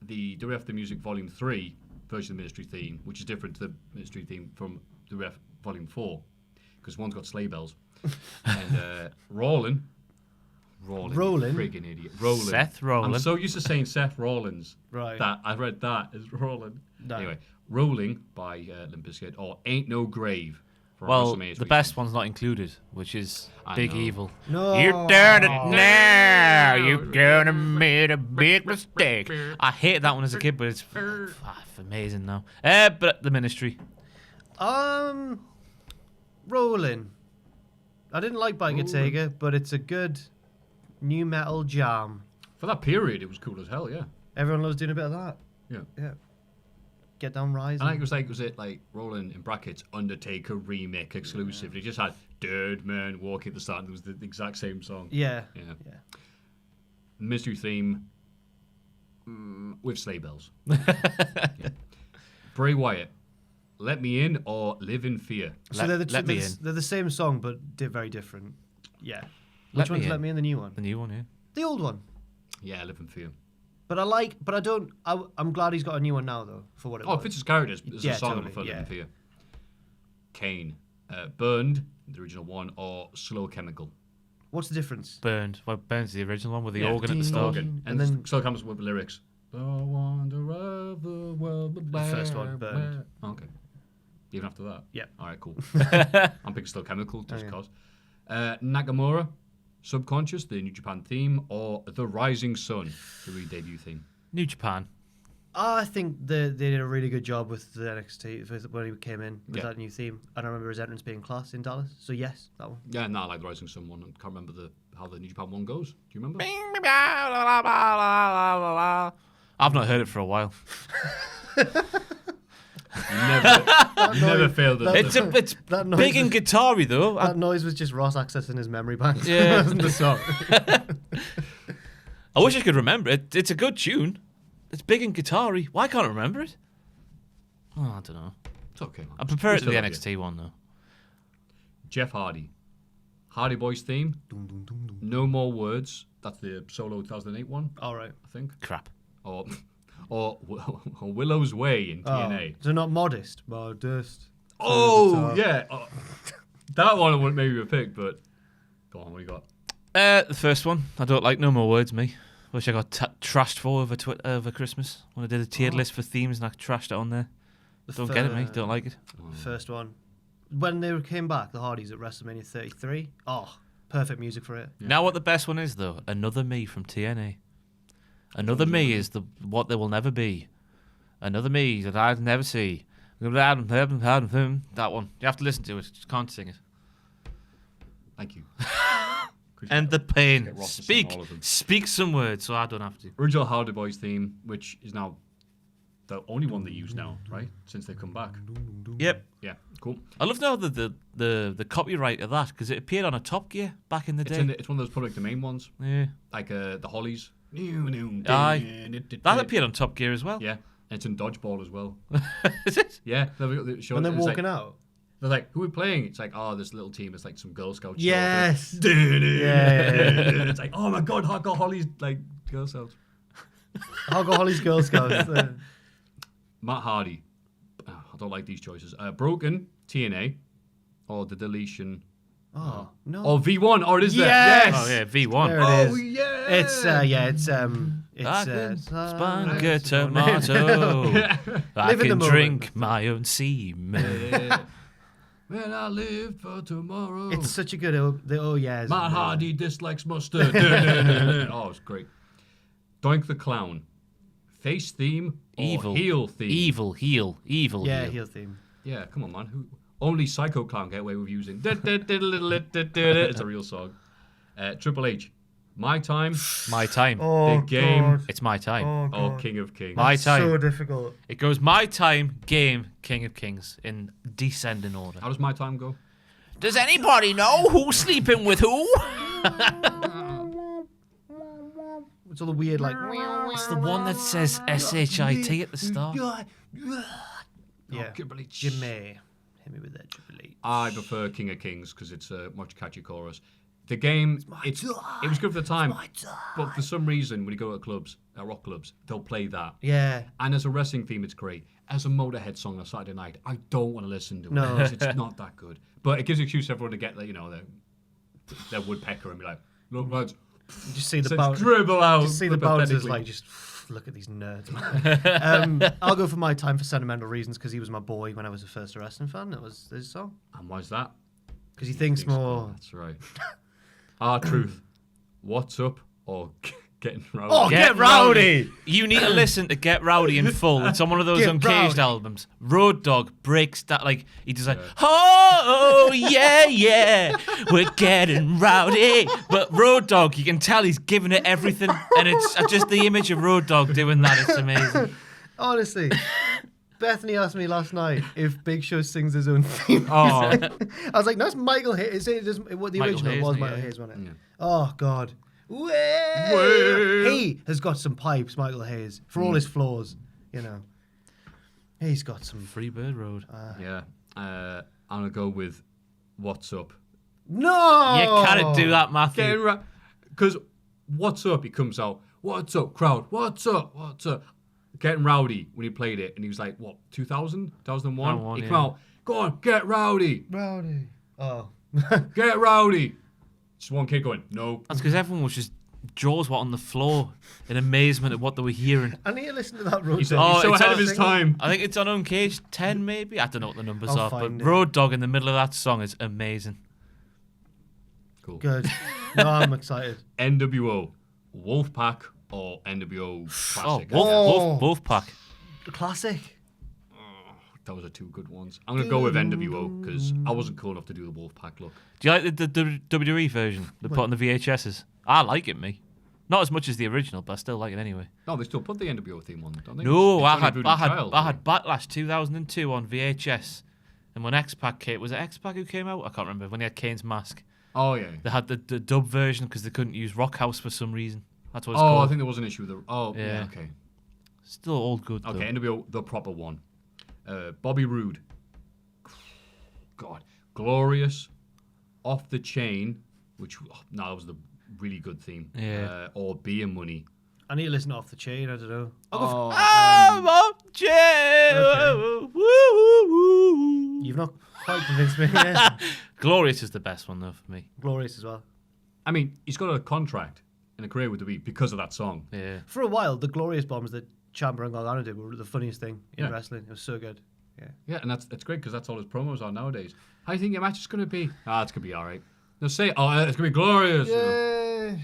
the WF The Music Volume 3 version of the Ministry theme, which is different to the Ministry theme from the Ref Volume 4, because one's got sleigh bells. And Rollin, friggin' idiot. Rollin. Seth Rollin. I'm so used to saying Seth Rollins Right. that I read that as Rollin. No. Anyway, Rolling by Limp Bizkit, or Ain't No Grave from Well, WrestleMania the 3. best one's not included, which is I Big know. Evil. No. You done it now. You gonna made a big mistake. I hated that one as a kid, but it's amazing now. But the Ministry. Rolling. I didn't like Bike Tiger, but it's a good new metal jam. For that period, it was cool as hell, yeah. Everyone loves doing a bit of that. Yeah. Yeah. Get Down Rising. I think was it like Rolling in brackets Undertaker remake exclusive? It just had Dead Man Walking at the start, and it was the exact same song. Yeah. Yeah. Yeah. Mystery theme with sleigh bells. Yeah. Bray Wyatt, Let Me In or Live in Fear? So they're Let Me In. they're the same song, but very different. Yeah. Let Which Me one's In. Let Me In, the new one? The new one, yeah. The old one. Yeah, Live in Fear. But I'm glad he's got a new one now, though, for what it Oh, was. it fits his character. There's Yeah, a song totally, for Live yeah. in Fear. Kane, Burned, the original one, or Slow Chemical? What's the difference? Burned. Well, Burned's the original one with the Yeah, organ at the start. organ. And And then- then Slow comes with the lyrics. The wonder of the world. The first one, Burned. Okay. Even after that? Yeah. All right, cool. I'm picking Slow Chemical just yeah. because. Nakamura, Subconscious, the New Japan theme, or The Rising Sun, the re-debut theme? New Japan. I think they did a really good job with the NXT when he came in with Yeah. that new theme. And I remember his entrance being class in Dallas. So yes, that one. Yeah, no, I like The Rising Sun one. I can't remember how the New Japan one goes. Do you remember? I've not heard it for a while. You never failed at It's That noise big and was- guitar-y though. That noise was just Ross accessing his memory bank. Yeah. It wasn't the song. I wish I could remember it. It's a good tune. It's big and guitar-y. Why can't I remember it? Oh, I don't know. It's okay, man. I prefer it to We the still love you. NXT one though. Jeff Hardy. Hardy Boys theme. No More Words. That's the solo 2008 one, All right. I think. Crap. Or Willow's Way in TNA. So not modest. Modest. Oh, yeah. That one would maybe a pick, but go on, what do you got? The first one. I don't like No More Words, me. Which I got trashed for over Christmas when I did a tiered list for themes and I trashed it on there. Don't get it, mate. Don't like it. First one. When they came back, the Hardys at WrestleMania 33. Oh, perfect music for it. Now what the best one is though, Another Me from TNA. Another Me is what there will never be. Another Me that I'd never see. That one. You have to listen to it. Just can't sing it. Thank you. And the pain. Get Ross to sing Speak. all of them. Speak some words so I don't have to. Original Hardy Boys theme, which is now the only one they use now, right? Since they've come back. Yep. Yeah, cool. I love now the copyright of that because it appeared on a Top Gear back in the day. It's one of those public domain ones, Yeah. like the Hollies. Aye. That appeared on Top Gear as well. Yeah, and it's in Dodgeball as well. Is it? Yeah. When they're walking out. They're like, who are we playing? It's like, oh, this little team. It's like some Girl Scouts. Yes. Yeah. yeah. It's like, oh my God, Hardcore Holly's like Girl Scouts. Alcoholics Girl Scouts. Matt Hardy. I don't like these choices. Broken, TNA, or the deletion. Oh, no. Or V1, or is Yes! Oh yeah, V1. There it Oh, is. yeah. I can Spanish spunk a tomato. I Live in the can moment. drink my own semen. When I live for tomorrow. It's such a good yes. Matt Hardy dislikes mustard. Oh, it's great. Doink the Clown. Face theme or Evil. heel theme? Evil heel. Yeah, heel. heel theme. Yeah, come on, man. Only Psycho Clown get away with using. It's a real song. Triple H. My Time. My time. The game. It's my time. Or King of Kings. My time. So difficult. It goes my time, game, King of Kings in descending order. How does My Time go? Does anybody know who's sleeping with who? It's all the weird like. It's the one that says SHIT at the start. Yeah. Triple H. Jimmy. Hit me with that Triple H. I prefer King of Kings because it's a much catchy chorus. The game, it was good for the time, but for some reason, when you go to clubs, rock clubs, they'll play that. Yeah. And as a wrestling theme, it's great. As a Motorhead song on Saturday night, I don't want to listen to it. No. Because it's not that good. But it gives an excuse for everyone to get, their woodpecker and be like, look, lads, Just see the dribble out. Just see the bouncers just look at these nerds. Man. I'll go for my time for sentimental reasons because he was my boy when I was a first wrestling fan. That was his song. And why's that? Because he thinks more. That's right. R-Truth. What's up? Or getting rowdy. Oh, get rowdy! You need to listen to Get Rowdy in full. It's on one of those Get Uncaged Rowdy. albums. Road Dogg breaks that, he does oh, yeah, we're getting rowdy. But Road Dogg, you can tell he's giving it everything. And it's just the image of Road Dogg doing that. It's amazing. Honestly. Bethany asked me last night if Big Show sings his own theme. Oh. I was like, no, it's Michael Hayes. What the Michael original Hayes, was yeah. Michael Hayes, wasn't it? Yeah. Oh, God. He has got some pipes, Michael Hayes, for all his flaws, He's got some. Freebird Road. Yeah. I'm going to go with What's Up. No! You can't do that, Maffew. Because What's Up, he comes out, what's up, crowd? What's up? What's up? Getting rowdy when he played it. And he was like, what, 2000? 2001? He came out, go on, get rowdy. Rowdy. Oh. Get rowdy. Just one kid going, no. That's because everyone was just jaws were on the floor in amazement at what they were hearing. I need to listen to that Road He's Dogg. so it's ahead on- of his time. I think it's on Uncaged 10 maybe. I don't know what the numbers I'll are, find but it. Road Dogg in the middle of that song is amazing. Cool. Good. No, I'm excited. NWO, Wolfpack or NWO Classic? Wolfpack. Classic. Those are two good ones. I'm going to go with NWO because I wasn't cool enough to do the Wolfpack look. Do you like the WWE version they put on the VHSs? I like it, me. Not as much as the original, but I still like it anyway. No, they still put the NWO theme on, don't they? No, It's I only had Voodoo Child, I had Backlash 2002 on VHS, and when X-Pac came, was it X-Pac who came out? I can't remember. When he had Kane's mask, Oh, yeah. they had the dub version because they couldn't use Rockhouse for some reason. That's what it's Oh, called. I think there was an issue with the... Oh, yeah, Yeah. okay. Still all good. Okay, though. NWO, the proper one. Bobby Roode. God. Glorious. Off the Chain, which... that was the really good theme. Yeah. Or Beer Money. I need to listen to Off the Chain. I don't know. I'm up, jail. Woo. You've not quite convinced me. Yeah. Glorious is the best one though for me. Glorious as well. I mean, he's got a contract and a career with WWE because of that song. Yeah. For a while, the Glorious Bombs that Ciampa and Gargano did were the funniest thing in Yeah. wrestling. It was so good. Yeah. Yeah, and that's great because that's all his promos are nowadays. How do you think your match is going to be? It's going to be all right. They'll say, it's going to be glorious. Yay.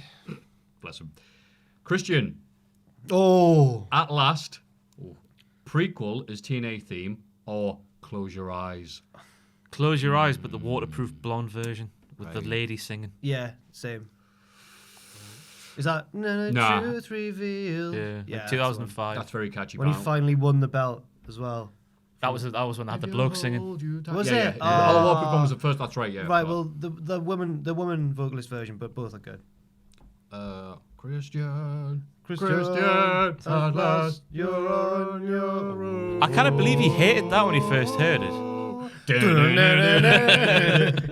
Bless him. Christian, Oh. at last, prequel is TNA theme or Close Your Eyes. Close your eyes, but the waterproof blonde version with the Right. lady singing. Yeah, same. Is that Nah. Truth Revealed? Yeah. that's the one. 2005. That's very catchy. When he Bow. finally won the belt as well. That was when I had the bloke singing. Was yeah, it? Yeah. Oh. Walk With was the first. That's right. Yeah. Right, well, the woman vocalist version, but both are good. Christian, Christian, at last, you're on your own. I can't believe he hated that when he first heard it.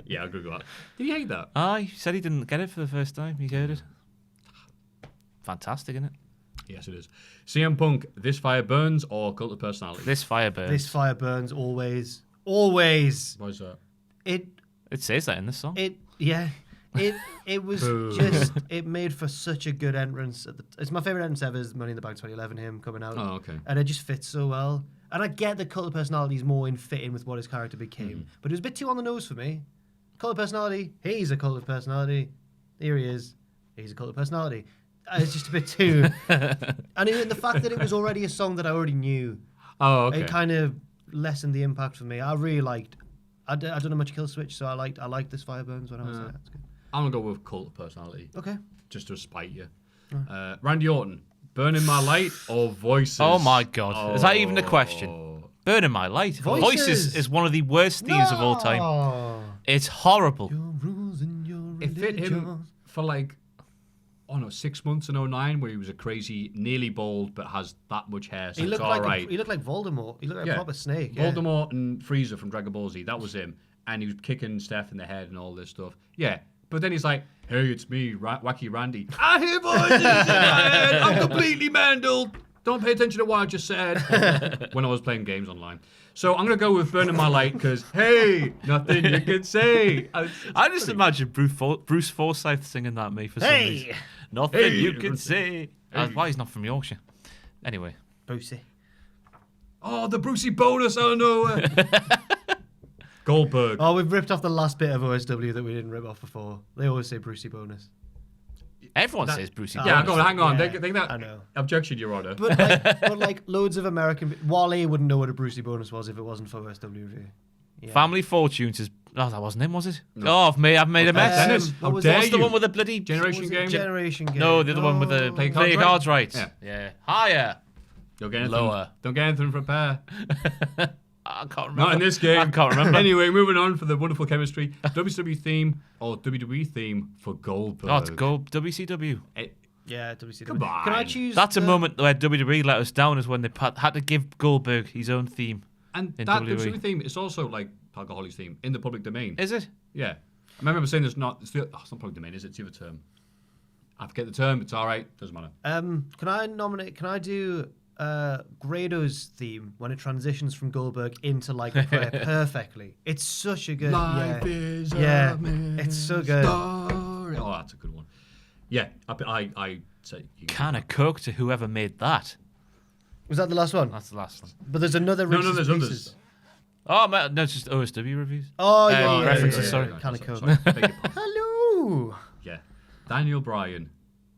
Yeah, I'll Google that. Did he hate that? He said he didn't get it for the first time. He heard it. Fantastic, isn't it? Yes, it is. CM Punk, This Fire Burns or Cult of Personality? This fire burns. This fire burns always. Always. Why is that? It says that in this song. It was Boo. just, it made for such a good entrance. It's my favourite entrance ever is Money in the Bank 2011, him coming out. Oh, okay. And it just fits so well. And I get the Cult of Personality is more in fitting with what his character became. But it was a bit too on the nose for me. Cult of Personality, he's a Cult of Personality. Here he is. He's a Cult of Personality. It's just a bit too... and even the fact that it was already a song that I already knew, Oh, okay. it kind of lessened the impact for me. I really liked... I don't know much Kill Switch, so I liked This Fire Burns when I was there. That's good. I'm going to go with Cult of Personality. Okay. Just to spite you. Randy Orton, Burning My Light or Voices? Oh my God. Is that even a question? Burning My Light. Voices is one of the worst themes of all time. Oh. It's horrible. Your rules and your It fit him religion. for like, 6 months in 09 where he was a crazy, nearly bald, but has that much hair, so He it's looked all like right. he looked like Voldemort. He looked like a proper snake. Yeah. Voldemort and Frieza from Dragon Ball Z, that was him. And he was kicking Steph in the head and all this stuff. Yeah, But then he's like, hey, it's me, Wacky Randy. I hear voices in my head. I'm completely mandled. Don't pay attention to what I just said. When I was playing games online. So I'm going to go with Burning My Light because, hey, nothing you can say. I just imagine Bruce Forsyth singing that me for some reason. Nothing you can say. That's why he's not from Yorkshire. Anyway. Brucey. Oh, the Brucey bonus out of nowhere. Goldberg. Oh, we've ripped off the last bit of OSW that we didn't rip off before. They always say Brucey bonus. Everyone says Brucey Yeah, bonus. hang on. Yeah, Think that. I know. Objection, Your Honor. But like loads of American... Wally wouldn't know what a Brucey bonus was if it wasn't for OSW review. Yeah. Family Fortunes is... Oh, that wasn't him, was it? No. Oh, I've made a mess. Dennis, how what was dare What's the you? one with the bloody... Generation Game? Generation Game. No, the other one with the Play cards right. Yeah. Higher. Don't get anything, Lower. Don't get anything for a pair. I can't remember. Not in this game. I can't remember. Anyway, moving on for the wonderful chemistry. WCW theme or WWE theme for Goldberg. Oh, it's WCW. Yeah, WCW. Come on. Can I choose... That's a moment where WWE let us down is when they had to give Goldberg his own theme. And in that WWE. WWE theme is also like Cultaholic's theme in the public domain. Is it? Yeah. I remember saying it's not public domain, is it? It's the other term. I forget the term. It's all right. Doesn't matter. Can I do Grado's theme when it transitions from Goldberg into like a prayer perfectly? It's such a good... Life is yeah, a it's so good. story. Oh, that's a good one. Yeah, I say... Can of Coke to whoever made that. Was that the last one? That's the last one. But there's another No, Reese's there's Pieces. others. Oh, no, it's just OSW reviews. Oh, yeah. references, sorry. Can of Coke. Sorry, beg your pardon. Hello. Yeah. Daniel Bryan,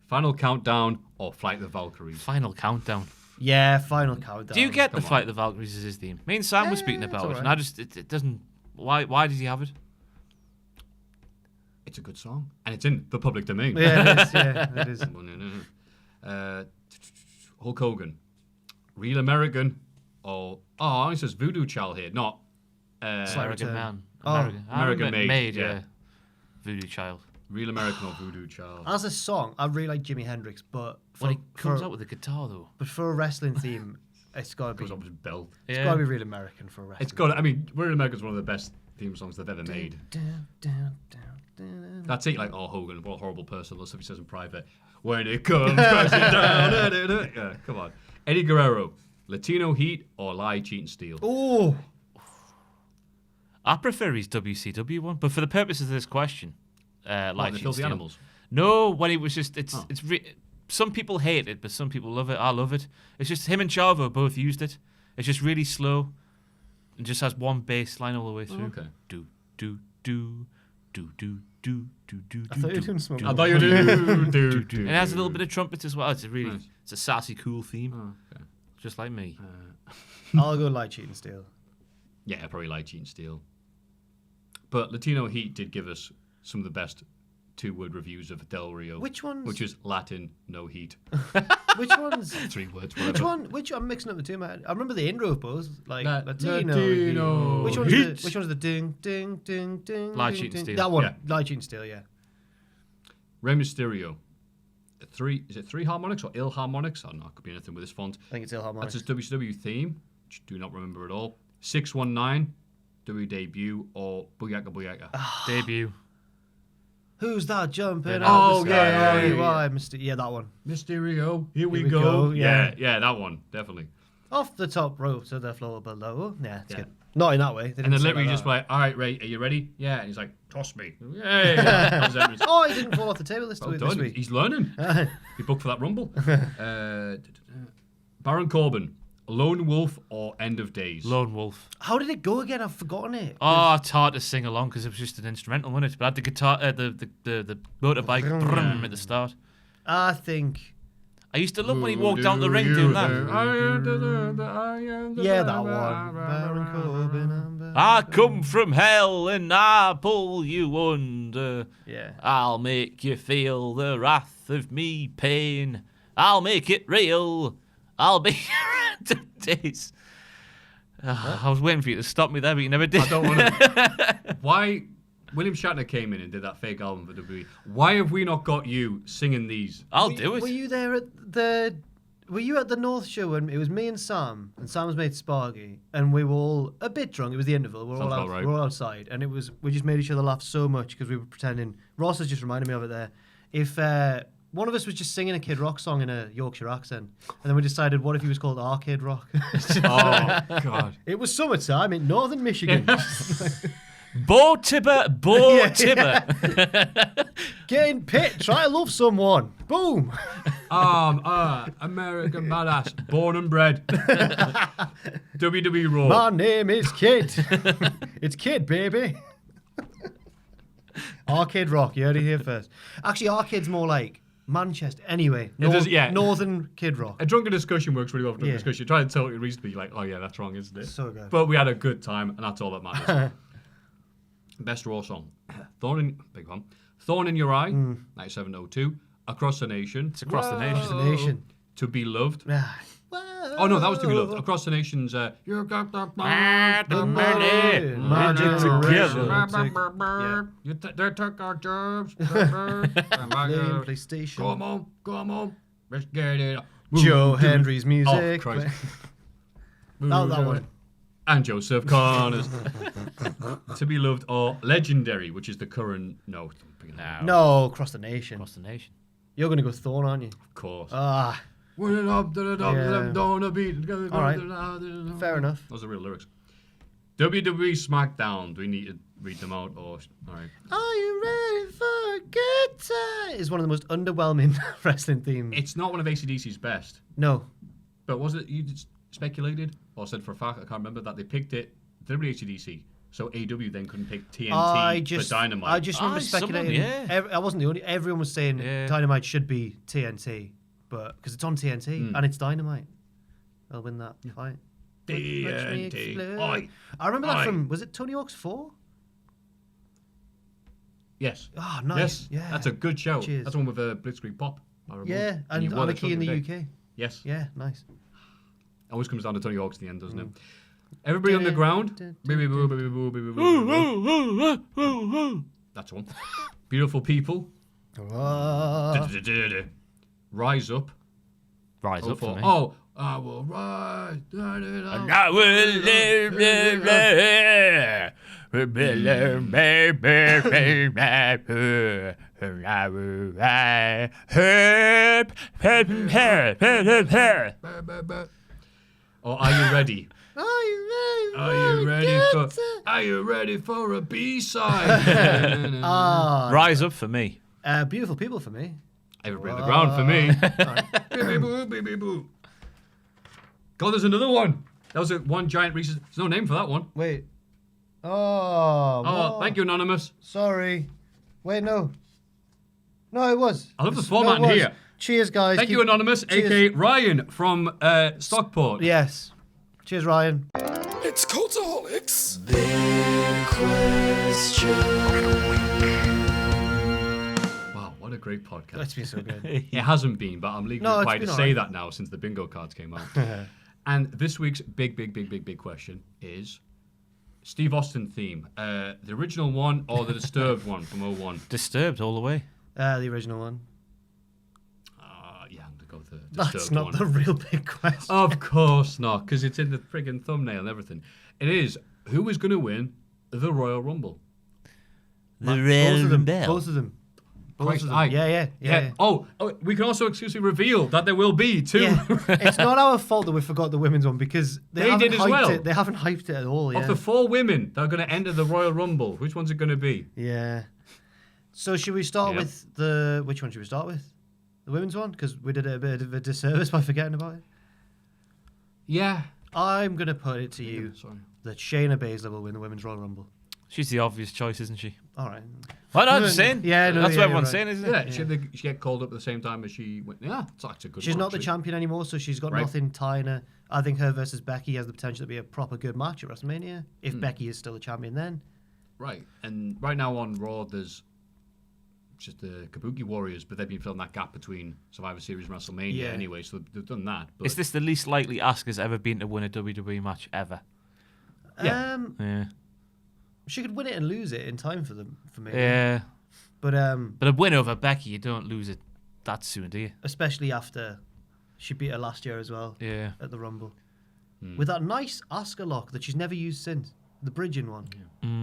Final Countdown or Flight of the Valkyries? Final Countdown. Yeah, Final Countdown. Do you get the Come Fight on. of the Valkyries as his theme? Me and Sam were speaking it's about it, alright. and I just it doesn't. Why did he have it? It's a good song. And it's in the public domain. Yeah, it is. Yeah, it is. Hulk Hogan, Real American or... Oh, it says Voodoo Child here, not... American Man. Oh, American Made, yeah. yeah. Voodoo Child. Real American or Voodoo Child. As a song, I really like Jimi Hendrix, but When he comes for, out with a guitar, though. but for a wrestling theme, it's got to be Goes up his belt. it's Yeah. got to be real American for a wrestling. It's got... I mean, Real American's one of the best theme songs they've ever made. Dun, dun, dun, dun. That's it, like, oh, Hogan, what a horrible person. That's stuff he says in private. When it comes crashing down. Yeah, come on. Eddie Guerrero, Latino Heat or Lie, Cheat, and Steal? Oh, I prefer his WCW one, but for the purposes of this question, What, like the Filthy Animals? No, when he was just Oh. some people hate it, but some people love it. I love it. It's just him and Chavo both used it. It's just really slow, and just has one bass line all the way through. okay. Do do do do do do do do. I thought you were doing Smoke. I thought you were doing... And it has a little bit of trumpet as well. It's a really, Nice. it's a sassy, cool theme, Oh, okay. just like me. I'll go Light, Cheat, and Steal. Yeah, I probably like Cheat and Steal. But Latino Heat did give us some of the best two-word reviews of Del Rio. Which ones? Which is Latin, no heat. Which ones? 3 words, Which whatever. one? Which I'm mixing up the two. Man. I remember the intro pose, like Latino Latino. Which one's the? Heat. Which one's the ding ding ding ding? Light, ding, Cheat, and ding. Steal. That one. Yeah. Light, Cheat, and Steal. Yeah. Rey Mysterio. Is it 3 harmonics or ill harmonics? I don't know, it could be anything with this font. I think it's Ilharmonics. That's his WCW theme, which I do not remember at all. 619, W debut, or Booyaka Booyaka. Debut. Who's that jumping? Oh, out the yeah, sky? yeah, yeah. Why, Mr. Yeah, that one. Mysterio, here we we go. go, Yeah, yeah. yeah, that one, definitely. Off the top rope to the floor below. Yeah, it's Yeah. good. Not in that way. They And didn't then say literally like just that. like, all right, Ray, are you ready? Yeah. And he's like, toss me. Yeah. Oh, he didn't fall off the table this Well week. done. He's learning. He booked for that Rumble. Baron Corbin, Lone Wolf or End of Days? Lone Wolf. How did it go again? I've forgotten it. Oh, it's hard to sing along because it was just an instrumental, wasn't it? But I had the guitar, the motorbike brum at the start. I think. I used to love when he walked down the ring doing that. Yeah, that one. Baron Corbin. and Baron I Corbin. come from hell and I pull you under. Yeah. I'll make you feel the wrath of me pain. I'll make it real. I'll be your end of days. I was waiting for you to stop me there, but you never did. I don't want to. Why? William Shatner came in and did that fake album for WWE. Why have we not got you singing these? I'll do it. Were you there at the Were you at the North show when it was me and Sam's mate Sparky, and we were all a bit drunk? It was the interval. We're all outside, and we just made each other laugh so much because we were pretending. Ross has just reminded me of it there. If one of us was just singing a Kid Rock song in a Yorkshire accent, and then we decided, what if he was called Arcade Rock? Oh, God. It was summertime in northern Michigan. Bo Tipper. Get in pit, try to love someone. Boom. American badass, born and bred. WWE Raw. My name is Kid. It's Kid, baby. Arcade Rock, you heard it here first. Actually, Arcade's more like Manchester. Anyway, Northern Kid Rock. A drunken discussion works really well for drunken discussion. You try to tell your reason to be like, oh yeah, that's wrong, isn't it? So good. But we had a good time, and that's all that matters. Best Raw song. Thorn in Your Eye, 9702. Across the Nation. It's Across the Nation. Across the Nation. To Be Loved. Oh no, that was To Be Loved. Across the Nation's You Got the Money. Magic together. They took our jobs. PlayStation. Come on. Let's get it. Joe Hendry's music. Oh, Christ. that one. And Joseph Connors. To Be Loved or Legendary, which is the current. No. Across the Nation. Across the Nation. You're going to go Thorn, aren't you? Of course. Ah. All right. Fair enough. Those are real lyrics. WWE SmackDown. Do we need to read them out? Or all right. Are you ready for a good time? It's one of the most underwhelming wrestling themes. It's not one of AC/DC's best. No. But was it you speculated or said for a fact? I can't remember that they picked it. WWE AC/DC. So AEW then couldn't pick TNT for Dynamite. I just remember speculating. I wasn't the only. Everyone was saying Dynamite should be TNT, but because it's on TNT and it's Dynamite, they'll win that fight. TNT. I remember that from. Was it Tony Hawk's 4? Yes. Oh, nice. Yes. Yeah. That's a good show. Cheers. That's one with a Blitzkrieg Pop. Yeah, and Anarchy in the UK. Yes. Yeah, nice. Always comes down to Tony Hawk's at the end, doesn't it? Everybody on the ground. Baby boo, baby boo, baby boo. That's one. Beautiful people. Rise up. Rise up for me. Oh, I will rise. And I will live. Or are you ready? Are you ready for a B-side? Rise up for me. Beautiful people for me. Everybody on the ground for me. Baby boo, baby boo. God, there's another one. That was one giant Reese's. There's no name for that one. Wait. Oh, thank you, Anonymous. Sorry. Wait, no. No, it was. I love the format here. Cheers, guys. Thank you, Anonymous, a.k.a. Ryan from Stockport. Yes. Cheers, Ryan. It's Cultaholic's Big Question. Wow, what a great podcast. That's been so good. It hasn't been, but I'm legally required to say that now since the bingo cards came out. And this week's big question is Steve Austin theme. The original one or the Disturbed one from 01? Disturbed all the way. The original one. Yeah, I'm going to go with the Disturbed That's not one. the real big question. Of course not, because it's in the friggin' thumbnail and everything. It is, who is going to win the Royal Rumble? The Royal Rumble. Both of them. Christ, Yeah. Oh, we can also exclusively reveal that there will be two. Yeah. It's not our fault that we forgot the women's one because they did as well. They haven't hyped it at all. Yeah. Of the 4 women that are going to enter the Royal Rumble, which one's it going to be? Yeah. So should we start with which one should we start with? The women's one? Because we did a bit of a disservice by forgetting about it. Yeah. I'm going to put it to you that Shayna Baszler will win the Women's Royal Rumble. She's the obvious choice, isn't she? All right. Well, I'm just saying. Yeah, no, that's what yeah, everyone's right. saying, isn't it? Yeah, she get called up at the same time as she went. Yeah, it's actually a good She's one, not actually. the champion anymore, so she's got nothing tying her. I think her versus Becky has the potential to be a proper good match at WrestleMania, if Becky is still a champion then. Right, and right now on Raw, there's just the Kabuki Warriors, but they've been filling that gap between Survivor Series and WrestleMania anyway, so they've done that. But Is this the least likely Asuka's ever been to win a WWE match ever? Yeah. Yeah. She could win it and lose it in time for me. Yeah. But a win over Becky, you don't lose it that soon, do you? especially after She beat her last year as well. Yeah. At the Rumble. With that nice Asuka lock that she's never used since. The bridging one.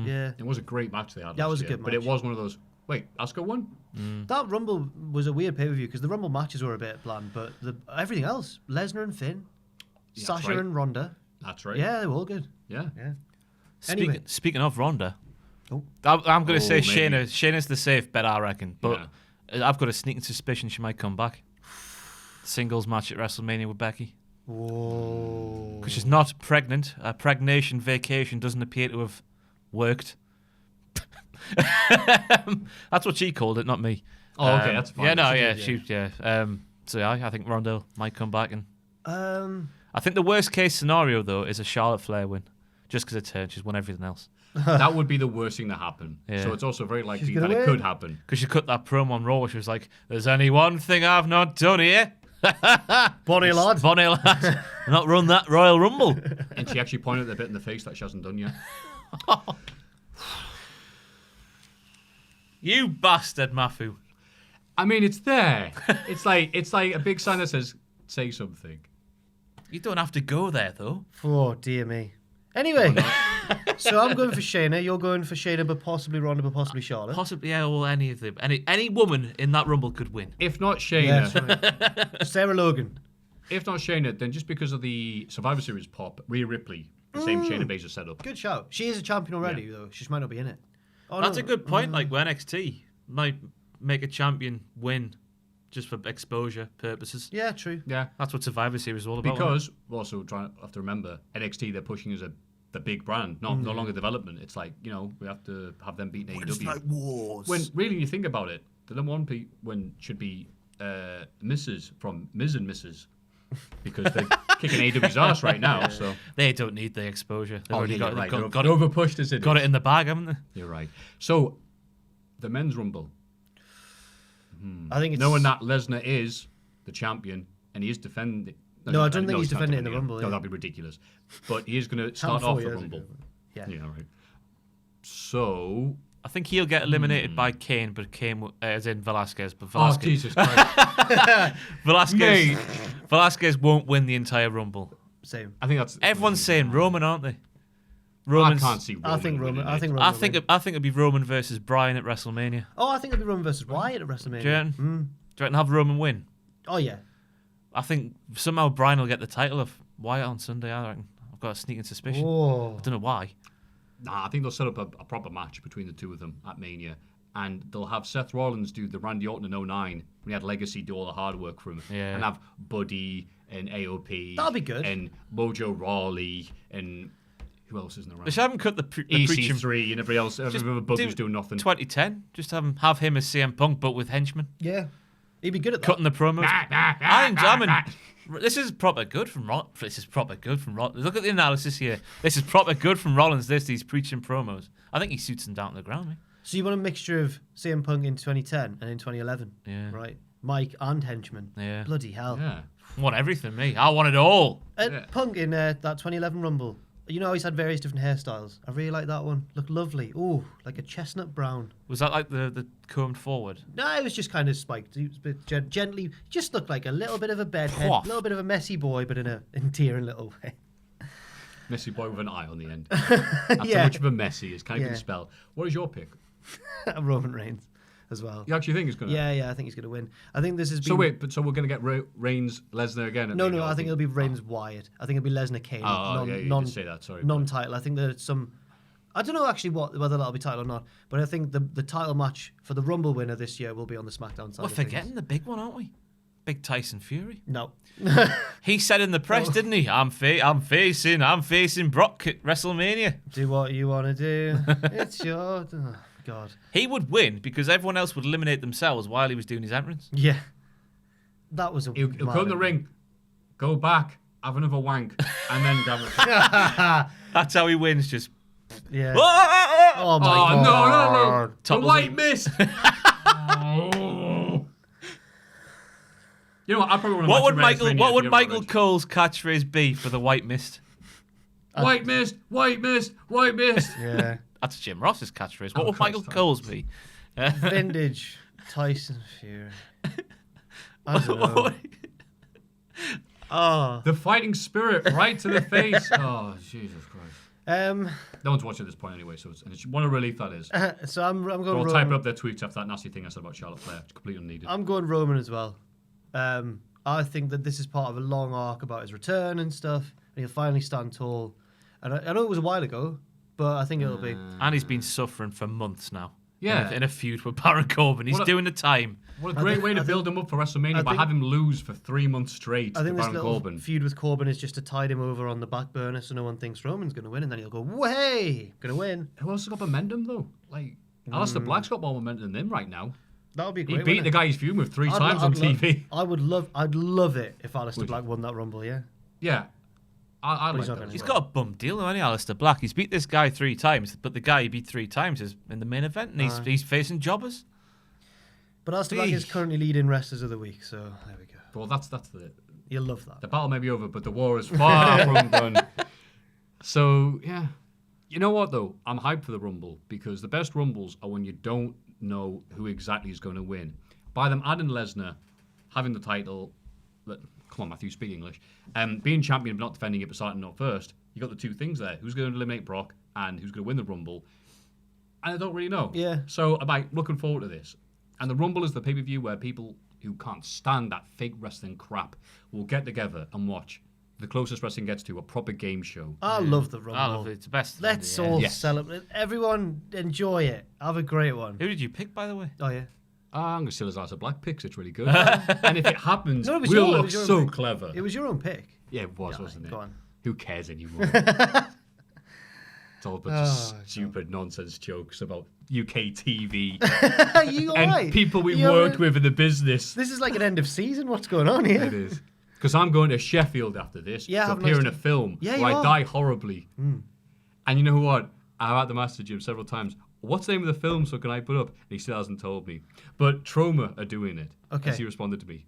Yeah. It was a great match they had. That last was a year, good but it match. was one of those. Wait, Asuka won? That Rumble was a weird pay-per-view because the Rumble matches were a bit bland, but everything else, Lesnar and Finn, Yeah, Sasha right. and Ronda. That's right. Yeah, they were all good. Yeah. Yeah. Anyway. Speaking of Ronda, Oh. I'm going to say maybe. Shayna's the safe bet, I reckon. But I've got a sneaking suspicion she might come back. Singles match at WrestleMania with Becky. Whoa. Because she's not pregnant. Her pregnation vacation doesn't appear to have worked. That's what she called it, not me. Oh, okay, that's fine. Yeah, no, She did, yeah. So yeah, I think Ronda might come back, and Um, I think the worst case scenario though is a Charlotte Flair win, just because it's her. She's won everything else. That would be the worst thing to happen. Yeah. So it's also very likely gonna that it win. could happen. Because she cut that promo on Raw, where she was like, "There's only one thing I've not done here, Bonnie lad. Bonnie lad, not run that Royal Rumble." And she actually pointed a bit in the face that she hasn't done yet. You bastard, Maffew. I mean, it's there. It's like a big sign that says, say something. You don't have to go there though. Oh, dear me. Anyway, so I'm going for Shayna. You're going for Shayna, but possibly Ronda, but possibly Charlotte. Possibly, yeah, or any of them. Any woman in that Rumble could win. If not Yeah, Shayna, that's right. Sarah Logan. if not Shayna, then just because of the Survivor Series pop, Rhea Ripley, the same Shayna Baszler setup. Good shout. She is a champion already, though. She just might not be in it. Oh, That's no. a good point. Like with NXT might make a champion win just for exposure purposes. Yeah, true. Yeah. That's what Survivor Series is all about. Because we also have to remember NXT they're pushing as the big brand, no longer development. It's like, we have to have them beating AEW. It's like wars. When really you think about it, the number one one should be Mrs. from Ms. and Mrs. Because they're kicking AEW's ass right now. So They don't need the exposure. They've already got, right. got, They're it, overpushed as it got is. it in the bag, haven't they? You're right. So the men's rumble, I think it's... knowing that Lesnar is the champion and he is defending. No, I don't think he's not defending it in the it. Rumble, No, yeah. that'd be ridiculous. But he is going to start 4 off the years rumble. ago. Yeah. Yeah, right. So, I think he'll get eliminated by Kane, but Kane, as in Velasquez. But oh Velasquez, Jesus Christ! Velasquez won't win the entire Rumble. Same. I think that's Everyone's saying Roman, aren't they? I Roman's, can't see. Roman I think Roman. winning I it. think Roman. I think it'll be Roman versus Bryan at WrestleMania. Oh, I think it'll be Roman versus Wyatt at WrestleMania. Do you reckon? Do you reckon have Roman win? Oh yeah. I think somehow Bryan will get the title of Wyatt on Sunday. I reckon. I've got a sneaking suspicion. Oh. I don't know why. Nah, I think they'll set up a proper match between the two of them at Mania, and they'll have Seth Rollins do the Randy Orton in 09 when he had Legacy do all the hard work for him, Yeah. and have Buddy and AOP. That'll be good. And Mojo Rawley and who else isn't around? They should have him cut the preaching. EC3 and everybody else. Every other bug who's doing nothing. 2010. Just have him as CM Punk, but with henchmen. Yeah. He'd be good at that. Cutting the promos. This is proper good from Rollins. Look at the analysis here. This is proper good from Rollins. These preaching promos. I think he suits them down to the ground, mate. So you want a mixture of CM Punk in 2010 and in 2011? Yeah. Right. Mike and henchman. Yeah. Bloody hell. Yeah. I want everything, me. I want it all. Punk in that 2011 Rumble. You know, he's had various different hairstyles. I really like that one. Looked lovely. Ooh, like a chestnut brown. Was that like the combed forward? No, it was just kind of spiked. He was a bit gently. Just looked like a little bit of a bedhead. Quaff. A little bit of a messy boy, but in a endearing little way. Messy boy with an eye on the end. That's Yeah. how much of a messy is. Can't even Yeah. spell. What is your pick? Roman Reigns as well. You actually think it's going to? Yeah, I think he's going to win. I think this has been... So wait, so we're going to get Reigns, Lesnar again? At No, Mania, I think it'll be Reigns Wyatt. I think it'll be Lesnar Kane. Oh, yeah, you did say that, sorry. Non-title. I think there's some... I don't know actually whether that'll be title or not, but I think the title match for the Rumble winner this year will be on the SmackDown side We're of things. forgetting the big one, aren't we? Big Tyson Fury. No. He said in the press, didn't he? I'm facing Brock at WrestleMania. Do what you want to do. It's your... Oh, God. He would win because everyone else would eliminate themselves while he was doing his entrance. Yeah. That was a... He'll come in the ring, go back, have another wank, and then grab it. That's how he wins. Just Yeah. oh, Oh, my Oh, God. no. The Topples white him. mist. Oh. You know what? I probably What would Michael Cole's catchphrase be for the white mist? White mist, white mist, white mist. Yeah. That's Jim Ross's catchphrase. What would Christ, Michael Cole's be? Vintage Tyson Fury. I don't know. Oh. The fighting spirit right to the face. Oh, Jesus Christ. No one's watching at this point anyway, so what a relief that is. So I'm going They're all Roman. typing up their tweets after that nasty thing I said about Charlotte Flair. It's completely unneeded. I'm going Roman as well. I think that this is part of a long arc about his return and stuff, and he'll finally stand tall. And I know it was a while ago, but I think it'll be. And he's been suffering for months now. Yeah. In a feud with Baron Corbin. He's doing the time. What a great way to build him up for WrestleMania by having him lose for 3 months straight I to think this Baron little Corbin. feud with Corbin is just to tide him over on the back burner so no one thinks Roman's going to win, and then he'll go, "Way, going to win." Who else has got momentum though? Like Alistair Black's got more momentum than him right now. That would be He great. beat the guy he's feuding with 3 times on TV. I'd love it if Alistair Black won that Rumble. Yeah. Yeah, I like he's not that. gonna He's win. got a bum deal, hasn't he, Alistair Black? He's beat this guy 3 times, but the guy he beat 3 times is in the main event, and he's facing jobbers. But Alistair Black is currently leading Wrestlers of the Week, so there we go. Well, that's the You'll love that. battle may be over, but the war is far from done. So yeah, you know what though? I'm hyped for the Rumble because the best Rumbles are when you don't know who exactly is going to win. By them adding Lesnar, having the title, come on Maffew, speak English, being champion but not defending it but starting not first, you got the 2 things there. Who's going to eliminate Brock and who's going to win the Rumble? And I don't really know. Yeah. So I'm looking forward to this. And the Rumble is the pay-per-view where people who can't stand that fake wrestling crap will get together and watch the closest wrestling gets to a proper game show. I love the Rumble. I love it. It's the best. Let's Yeah. all Yes. celebrate. Everyone enjoy it. Have a great one. Who did you pick, by the way? Oh yeah. I'm going to steal his Alistair Black picks. It's really good. And if it happens, No, it was we'll your- it look was your so pick. clever. It was your own pick. Yeah, it was, wasn't it? Go on. Who cares anymore? It's all a bunch of stupid nonsense jokes about UK TV You all and right? people we You all worked right? with in the business. This is like an end of season. What's going on here? It is. Because I'm going to Sheffield after this Yeah, to have a appear nice in a time. film Yeah, where you I are. die horribly. And you know what? I'm at the Master Gym several times. What's the name of the film so can I put up? And he still hasn't told me. But Trauma are doing it. Okay. As he responded to me.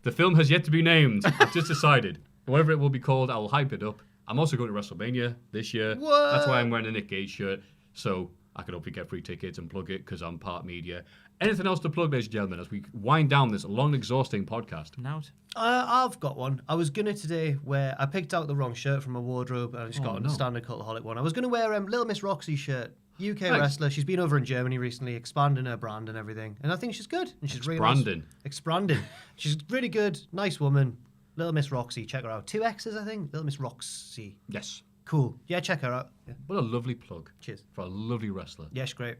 The film has yet to be named. I've just decided. Whatever it will be called, I will hype it up. I'm also going to WrestleMania this year. What? That's why I'm wearing a Nick Gage shirt. So I can hopefully get free tickets and plug it because I'm part media. Anything else to plug, ladies and gentlemen, as we wind down this long, exhausting podcast? Now, I've got one. I was gonna today wear. I picked out the wrong shirt from my wardrobe and I just got a standard Cultaholic one. I was gonna wear Little Miss Roxy's shirt. UK wrestler. She's been over in Germany recently, expanding her brand and everything. And I think she's good. And she's really nice. Expanding. She's really good. Nice woman. Little Miss Roxy. Check her out. 2 X's, I think. Little Miss Roxy. Yes. Cool. Yeah, check her out. Yeah. What a lovely plug. Cheers. For a lovely wrestler. Yeah, she's great.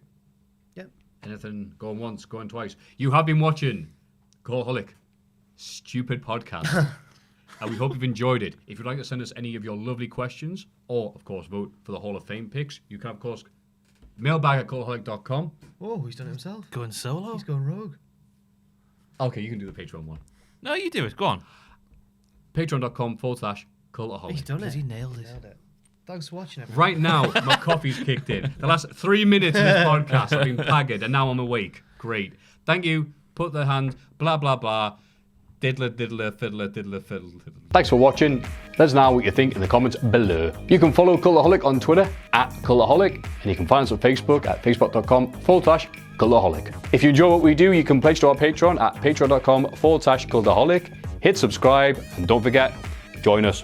Yeah. Anything going once, going twice. You have been watching Cultaholic Stupid Podcast. And we hope you've enjoyed it. If you'd like to send us any of your lovely questions, or, of course, vote for the Hall of Fame picks, you can, of course, mailbag@cultaholic.com. Oh, he's done it himself. going solo? He's going rogue. Okay, you can do the Patreon one. No, you do it. Go on. Patreon.com/Cultaholic. He's done Because it. he nailed it. Nailed it. Thanks for watching, everyone. Right now, my coffee's kicked in. The last 3 minutes of this podcast I've been pagged, and now I'm awake. Great. Thank you. Put the hand, blah, blah, blah. Diddler, diddler, fiddler, diddler, fiddle, fiddle. Thanks for watching. Let us know what you think in the comments below. You can follow Cultaholic on Twitter @Cultaholic, and you can find us on Facebook at facebook.com/Cultaholic. If you enjoy what we do, you can pledge to our Patreon at patreon.com/Cultaholic. Hit subscribe, and don't forget, join us